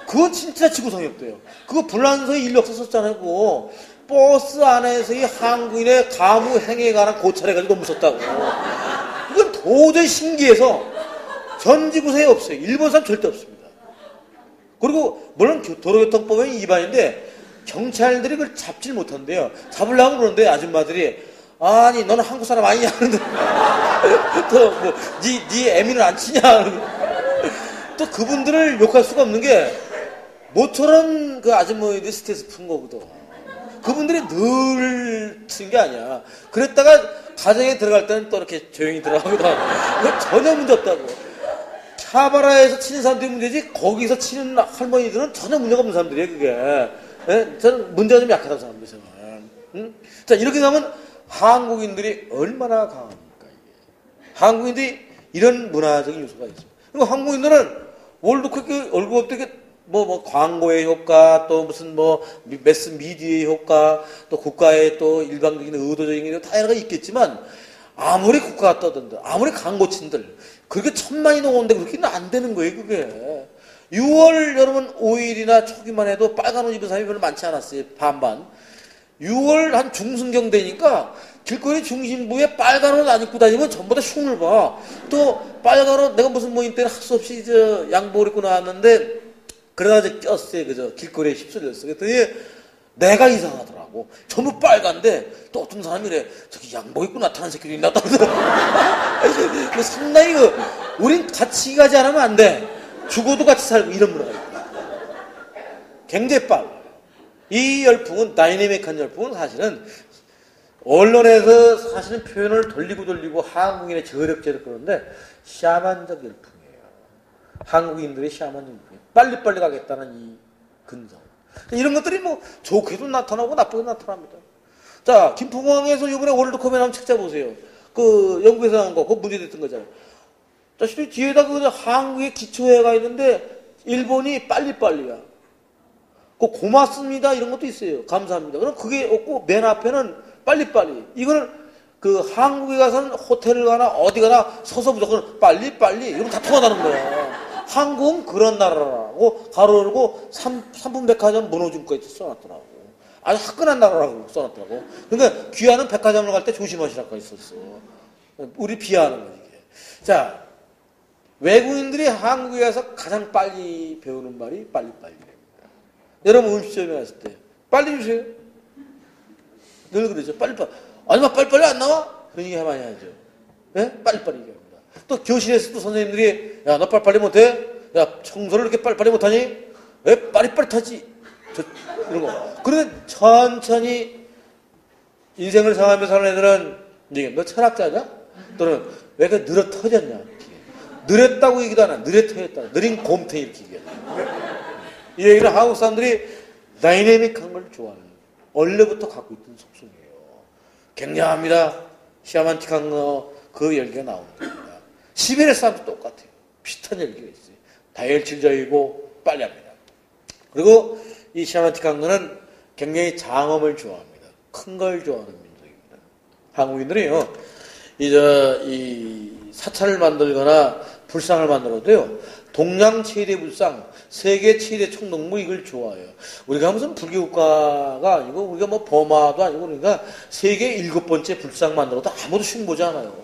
그건 진짜 지구상에 없대요. 그거 불란서의 인력서 썼잖아요. 그거. 버스 안에서의 한국인의 가무 행위에 관한 고찰해가지고 너무 썼다고. 그건 도저히 신기해서 전 지구상에 없어요. 일본 사람 절대 없습니다. 그리고 물론 도로교통법은 위반인데 경찰들이 그걸 잡질 못한대요. 잡으려고 그러는데 아줌마들이 아니 너는 한국 사람 아니냐 하는데 또 뭐 네 애미는 안 치냐 또 그분들을 욕할 수가 없는 게 모처럼 그 아줌마들이 스트레스 푼 거거든. 그분들이 늘 치는 게 아니야. 그랬다가 가정에 들어갈 때는 또 이렇게 조용히 들어가거든. 전혀 문제 없다고. 차바라에서 치는 사람들이 문제지 거기서 치는 할머니들은 전혀 문제가 없는 사람들이에요. 그게. 예? 저는 문제가 좀 약하다고 생각합니다. 응? 자 이렇게 가면 한국인들이 얼마나 강합니까? 이게. 한국인들이 이런 문화적인 요소가 있습니다. 그리고 한국인들은 월드컵 때 뭐 광고의 효과 또 무슨 뭐 매스 미디어의 효과 또 국가의 또 일방적인 의도적인 게 다 여러 가지 있겠지만 아무리 국가가 떠든들 아무리 광고 친들 그렇게 천만이 넘었는데 그렇게는 안 되는 거예요. 그게 6월 여러분 5일이나 초기만 해도 빨간 옷 입은 사람이 별로 많지 않았어요. 반반. 6월 한 중순경 되니까 길거리 중심부에 빨간 옷 안 입고 다니면 전부 다 흉을 봐. 또 빨간 옷 내가 무슨 모임 때는 할 수 없이 양복을 입고 나왔는데 그러다 꼈어요. 그저 길거리에 휩쓸렸어. 그랬더니 내가 이상하더라고. 전부 빨간데 또 어떤 사람이 이래 저기 양복 입고 나타난 새끼도 있나 그 상당히 우린 같이 가지 않으면 안 돼. 죽어도 같이 살고 이런 문화가 있다. 굉장히 빨라요. 이 열풍은 다이내믹한 열풍은 사실은 언론에서 사실은 표현을 돌리고 한국인의 저력제를 그러는데 샤만적 열풍이에요. 한국인들의 샤만 열풍. 빨리빨리 가겠다는 이 근성. 이런 것들이 뭐 좋게도 나타나고 나쁘게도 나타납니다. 자, 김포공항에서 이번에 월드컵에 나온 책자 보세요. 그 영국에서 나온 거, 그거 문제됐던 거잖아요. 자, 뒤에다 그 한국의 기초회가 있는데 일본이 빨리빨리야. 그 고맙습니다 이런 것도 있어요. 감사합니다. 그럼 그게 없고 맨 앞에는 빨리빨리. 이거는 그 한국에 가서는 호텔을 가나 어디 가나 서서 무조건 빨리 이러면 다 통한다는 거야. 한국은 그런 나라라고 가로 열고 삼풍백화점 문호중과에 써놨더라고. 아주 화끈한 나라라고 써놨더라고. 그러니까 귀하는 백화점을 갈 때 조심하시라고 있었어. 우리 비하하는 거지. 이게. 자, 외국인들이 한국에 가서 가장 빨리 배우는 말이 빨리빨리입니다. 여러분 음식점에 갔을 때 빨리 주세요. 늘 그러죠. 빨리빨리. 아니, 막 빨리빨리 안 나와? 그런 얘기 많이 하죠. 예? 빨리빨리 얘기합니다. 또 교실에서도 선생님들이 야, 너 빨리빨리 못해? 야, 청소를 이렇게 빨리빨리 못하니? 왜 빨리빨리 이런 거. 그러면 천천히 인생을 살아가면서 사는 애들은 이제 너 철학자냐? 또는 왜 그 느려 터졌냐? 느렸다고 얘기도 안 해. 느려 터졌다. 느린 곰탱이 이렇게 얘기해. 이 얘기를 한국 사람들이 다이내믹한 걸 좋아해요. 원래부터 갖고 있던 속성이에요. 굉장합니다. 시아만틱한 그 열기가 나오는 겁니다. 시베리아 사람도 똑같아요. 비슷한 열기가 있어요. 다혈질적이고 빨리 합니다. 그리고 이 시아만틱한 거는 굉장히 장엄을 좋아합니다. 큰 걸 좋아하는 민족입니다. 한국인들이요. 이 사찰을 만들거나 불상을 만들어도요. 동양 최대 불상, 세계 최대 총동물 이걸 좋아해요. 우리가 무슨 불교 국가가 아니고 우리가 뭐 버마도 아니고 그러니까 세계 7번째 불상 만들어도 아무도 흉보지 않아요.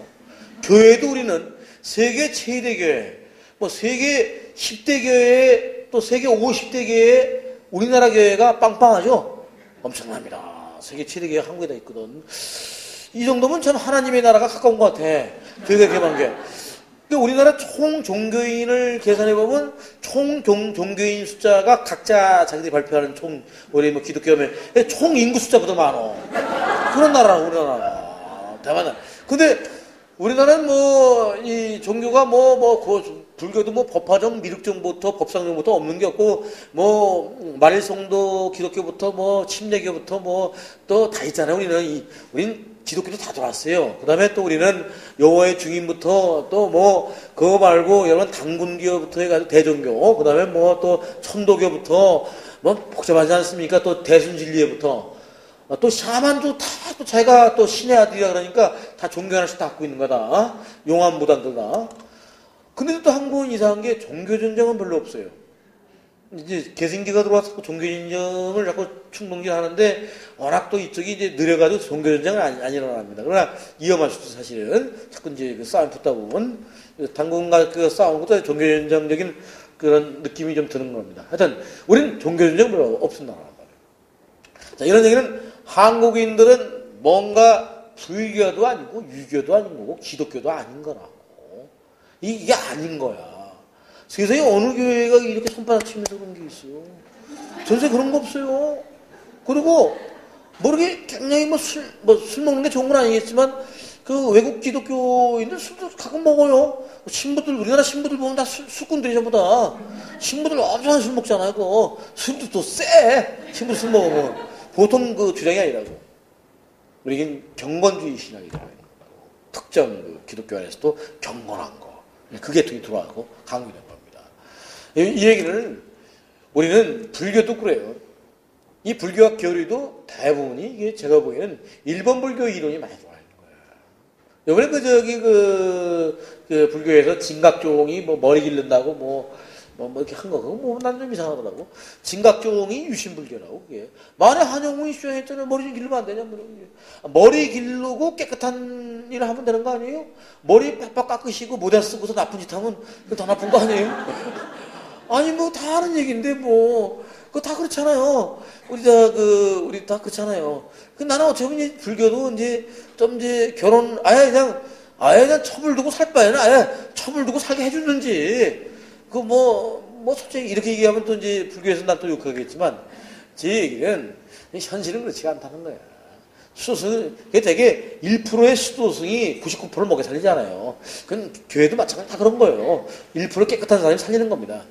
교회도 우리는 세계 최대 교회, 뭐 세계 10대 교회 또 세계 50대 교회 우리나라 교회가 빵빵하죠. 엄청납니다. 세계 최대 교회 한국에 다 있거든. 이 정도면 참 하나님의 나라가 가까운 것 같아. 교회가 개방한 게. 우리나라 총 종교인을 계산해보면 총 종교인 숫자가 각자 자기들이 발표하는 우리 뭐 기독교면 총 인구 숫자보다 많어. 그런 나라라, 우리나라. 대만은. 근데 우리나라는 뭐, 이 종교가 불교도 뭐 법화정, 미륵정부터 법상정부터 없는 게 없고, 말일성도 기독교부터 침례교부터 또 다 있잖아요. 우린 기독교도 다 들어왔어요. 그 다음에 또 우리는 여호와의 증인부터 또 그거 말고 여러분 당군교부터 해가지고 대종교, 그 다음에 또 천도교부터 복잡하지 않습니까? 또 대순진리회부터 또 샤만도 다 또 자기가 또 신의 아들이라 그러니까 다 종교 하나씩 다 갖고 있는 거다. 용암무당들 다. 근데 또 한국은 이상한 게 종교전쟁은 별로 없어요. 이제 개신기가 들어와서 종교전쟁을 자꾸 충동질하는데 워낙 또 이쪽이 이제 느려가지고 종교전쟁은 안 일어납니다. 그러나 위험할 수도 사실은 자꾸 이제 그 싸움 붙다 보면 당군과 그 싸우는 것도 종교전쟁적인 그런 느낌이 좀 드는 겁니다. 하여튼 우리는 종교전쟁 별로 없은 나라란 말이에요. 자, 이런 얘기는 한국인들은 뭔가 불교도 아니고 유교도 아닌 거고 기독교도 아닌 거라고. 이게 아닌 거야. 세상에 어느 교회가 이렇게 손바닥 치면서 그런 게 있어요. 전세 그런 거 없어요. 그리고 모르게 굉장히 술 먹는 게 좋은 건 아니겠지만 그 외국 기독교인들 술도 가끔 먹어요. 신부들, 우리나라 신부들 보면 다 술꾼들이 전부 다. 신부들 엄청난 술 먹잖아요. 그거. 술도 또 쎄. 신부 술 먹으면. 보통 그 주장이 아니라고. 우리는 경건주의 신학이라고 하는 거고. 특정 그 기독교 안에서도 경건한 거. 그게 들어가고 강조된 겁니다. 이 얘기는 우리는 불교도 그래요. 이 불교학 교리도 대부분이 이게 제가 보기에는 일본 불교 이론이 많이 들어와 있는 거예요. 이번에 그 불교에서 진각종이 머리 기른다고 이렇게 한 거, 그거 난 좀 이상하더라고. 진각종이 유신불교라고, 그게. 만에 한영훈이 주장했잖아요. 머리 좀 기르면 안 되냐, 머리 기르고 깨끗한 일을 하면 되는 거 아니에요? 머리 빡빡 깎으시고 모자 쓰고서 나쁜 짓 하면 그거 더 나쁜 거 아니에요? 아니, 다 하는 얘기인데, 그거 다 그렇잖아요. 우리 다 그렇잖아요. 나는 어쩌면 불교도 좀 결혼, 아예 그냥 첩을 두고 살 바에는 아예 첩을 두고 살게 해주는지, 솔직히 이렇게 얘기하면 또 이제 불교에서 난 또 욕하겠지만, 제 얘기는 현실은 그렇지가 않다는 거야. 그게 되게 1%의 수도승이 99%를 먹여 살리잖아요. 그건 교회도 마찬가지 다 그런 거예요. 1% 깨끗한 사람이 살리는 겁니다.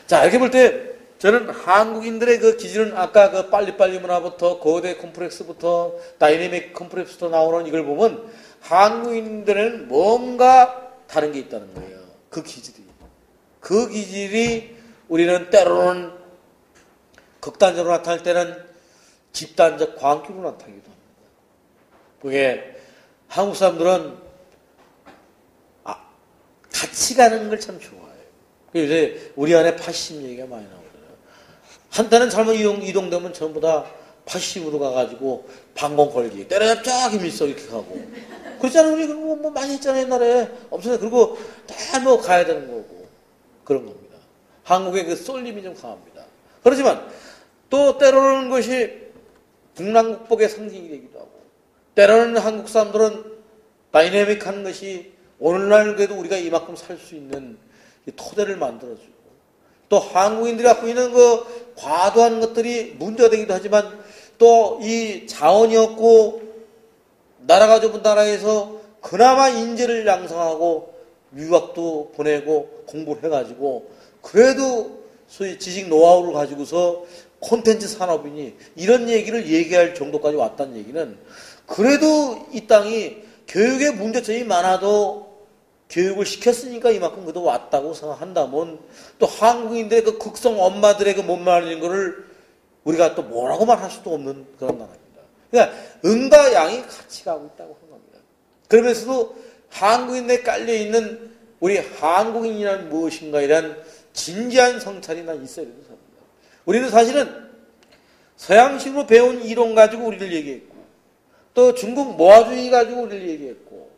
자, 이렇게 볼 때, 저는 한국인들의 그 기질은 아까 그 빨리빨리 문화부터 거대 컴플렉스부터 다이내믹 컴플렉스부터 나오는 이걸 보면 한국인들은 뭔가 다른 게 있다는 거예요. 그 기질이 우리는 때로는 극단적으로 나타날 때는 집단적 광기로 나타나기도 합니다. 그게 한국 사람들은 같이 가는 걸 참 좋아해요. 요새 우리 안에 80 얘기가 많이 나오잖아요. 한때는 잘못 이동되면 전부 다 80으로 가가지고 방공 걸기, 때려잡자 김일성 이렇게 가고. 그렇잖아요. 우리 뭐 많이 했잖아요, 옛날에. 엄청나게. 그리고 다 뭐 가야 되는 거고. 그런 겁니다. 한국의 그 쏠림이 좀 강합니다. 그렇지만 또 때로는 것이 북랑국복의 상징이 되기도 하고, 때로는 한국 사람들은 다이내믹한 것이 오늘날 그래도 우리가 이만큼 살 수 있는 토대를 만들어주고, 또 한국인들이 갖고 있는 그 과도한 것들이 문제가 되기도 하지만, 또 이 자원이 없고 나라가 좁은 나라에서 그나마 인재를 양성하고 유학도 보내고 공부를 해가지고 그래도 소위 지식 노하우를 가지고서 콘텐츠 산업이니 이런 얘기를 얘기할 정도까지 왔다는 얘기는, 그래도 이 땅이 교육에 문제점이 많아도 교육을 시켰으니까 이만큼 그래도 왔다고 생각한다면, 또 한국인들의 그 극성 엄마들의 그 못 말리는 거를 우리가 또 뭐라고 말할 수도 없는 그런 나라입니다. 그러니까 응과 양이 같이 가고 있다고 하는 겁니다. 그러면서도 한국인에 깔려있는 우리 한국인이란 무엇인가에 대한 진지한 성찰이 난 있어야 된다고 생각합니다. 우리는 사실은 서양식으로 배운 이론 가지고 우리를 얘기했고, 또 중국 모아주의 가지고 우리를 얘기했고,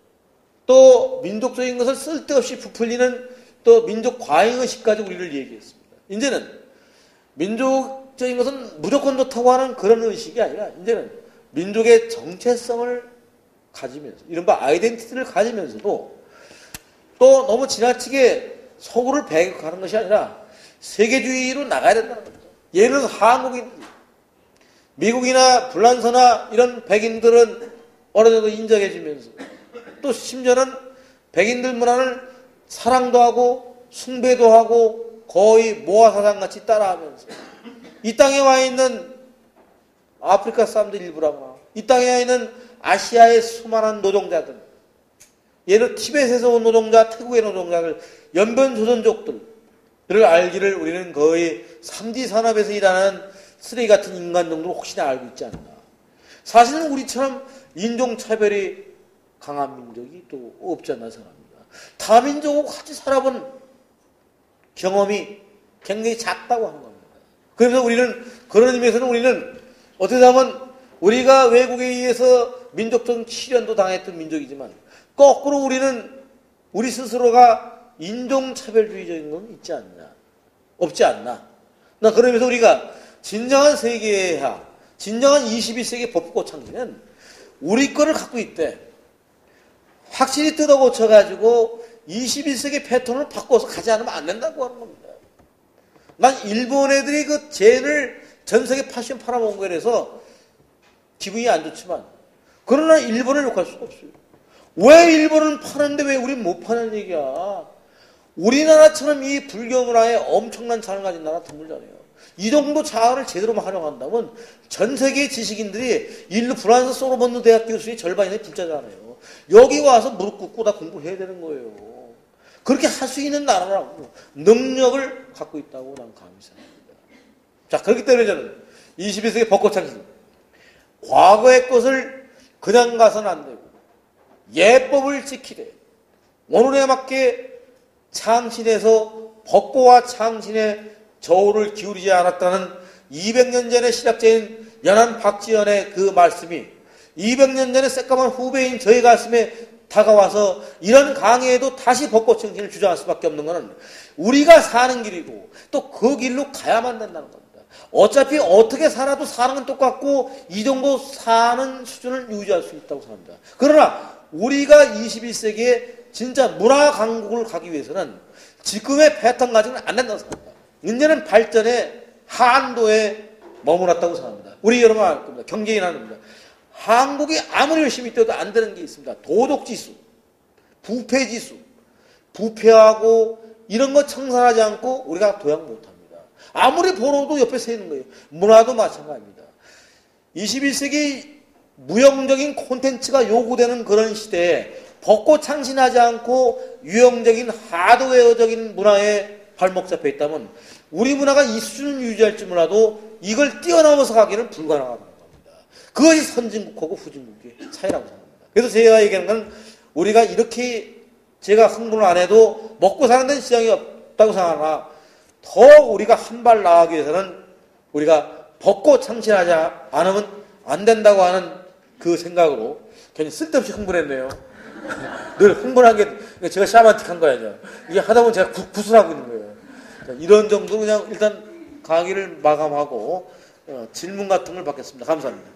또 민족적인 것을 쓸데없이 부풀리는 또 민족 과잉의식 가지고 우리를 얘기했습니다. 이제는 민족적인 것은 무조건 좋다고 하는 그런 의식이 아니라, 이제는 민족의 정체성을 가지면서, 이른바 아이덴티티를 가지면서도 또 너무 지나치게 서구를 배격하는 것이 아니라 세계주의로 나가야 된다는 거죠. 예를 들어서 한국인, 미국이나 불란서나 이런 백인들은 어느 정도 인정해주면서, 또 심지어는 백인들 문화를 사랑도 하고 숭배도 하고 거의 모아사상같이 따라하면서, 이 땅에 와 있는 아프리카 사람들 일부라거나 이 땅에 와 있는 아시아의 수많은 노동자들, 예를 들어 티벳에서 온 노동자, 태국의 노동자들, 연변조선족들을 알기를 우리는 거의 3D 산업에서 일하는 쓰레기 같은 인간 정도로 혹시나 알고 있지 않나. 사실은 우리처럼 인종차별이 강한 민족이 또 없지 않나 생각합니다. 다민족하고 같이 살아본 경험이 굉장히 작다고 하는 겁니다. 그래서 우리는, 그런 의미에서는 우리는 어떻게 보면 우리가 외국에 의해서 민족적 치련도 당했던 민족이지만, 거꾸로 우리는 우리 스스로가 인종차별주의적인 건 있지 않나, 없지 않나. 나 그러면서 우리가 진정한 세계화, 진정한 21세기 법고창기는 우리 거를 갖고 있대. 확실히 뜯어 고쳐가지고 21세기 패턴을 바꿔서 가지 않으면 안 된다고 하는 겁니다. 난 일본 애들이 그 젠을 전 세계 패션 팔아먹은 거에 대해서 기분이 안 좋지만, 그러나 일본을 욕할 수가 없어요. 왜 일본은 파는데 왜 우린 못 파는 얘기야. 우리나라처럼 이 불교 문화에 엄청난 자를 가진 나라 드물잖아요. 이 정도 자아를 제대로 활용한다면 전 세계 지식인들이 인류 프랑스 소르본느 대학 교수의 절반이 불자잖아요. 여기 와서 무릎 꿇고 다 공부해야 되는 거예요. 그렇게 할 수 있는 나라라고, 능력을 갖고 있다고 난 감히 생각합니다. 자, 그렇기 때문에 저는 21세기 벚꽃창시, 과거의 것을 그냥 가서는 안 되고 예법을 지키되 오늘에 맞게 창신해서 벚꽃과 창신의 저울을 기울이지 않았다는 200년 전의 시작자인 연안 박지연의 그 말씀이 200년 전에 새까만 후배인 저희 가슴에 다가와서 이런 강의에도 다시 벚꽃 정신을 주장할 수밖에 없는 것은 우리가 사는 길이고 또 그 길로 가야만 된다는 겁니다. 어차피 어떻게 살아도 사는 건 똑같고 이 정도 사는 수준을 유지할 수 있다고 생각합니다. 그러나 우리가 21세기에 진짜 문화 강국을 가기 위해서는 지금의 패턴 가지고는 안 된다고 생각합니다. 이제는 발전의 한도에 머물렀다고 생각합니다. 우리 여러분 알 겁니다. 경제인하는 겁니다. 한국이 아무리 열심히 뛰어도 안 되는 게 있습니다. 도덕지수, 부패지수, 부패하고 이런 거 청산하지 않고 우리가 도약 못합니다. 아무리 벌어도 옆에 서 있는 거예요. 문화도 마찬가지입니다. 21세기 무형적인 콘텐츠가 요구되는 그런 시대에 벚꽃 창신하지 않고 유형적인 하드웨어적인 문화에 발목 잡혀 있다면 우리 문화가 이 수준을 유지할지 몰라도 이걸 뛰어넘어서 가기는 불가능하다는 겁니다. 그것이 선진국하고 후진국의 차이라고 생각합니다. 그래서 제가 얘기하는 건 우리가 이렇게 제가 흥분을 안 해도 먹고 사는 데는 시장이 없다고 생각하나 더 우리가 한 발 나가기 위해서는 우리가 벗고 참신하지 않으면 안 된다고 하는 그 생각으로 괜히 쓸데없이 흥분했네요. 늘 흥분한 게 제가 샤만틱한 거야죠. 이게 하다 보면 제가 구슬하고 있는 거예요. 이런 정도로 그냥 일단 강의를 마감하고 질문 같은 걸 받겠습니다. 감사합니다.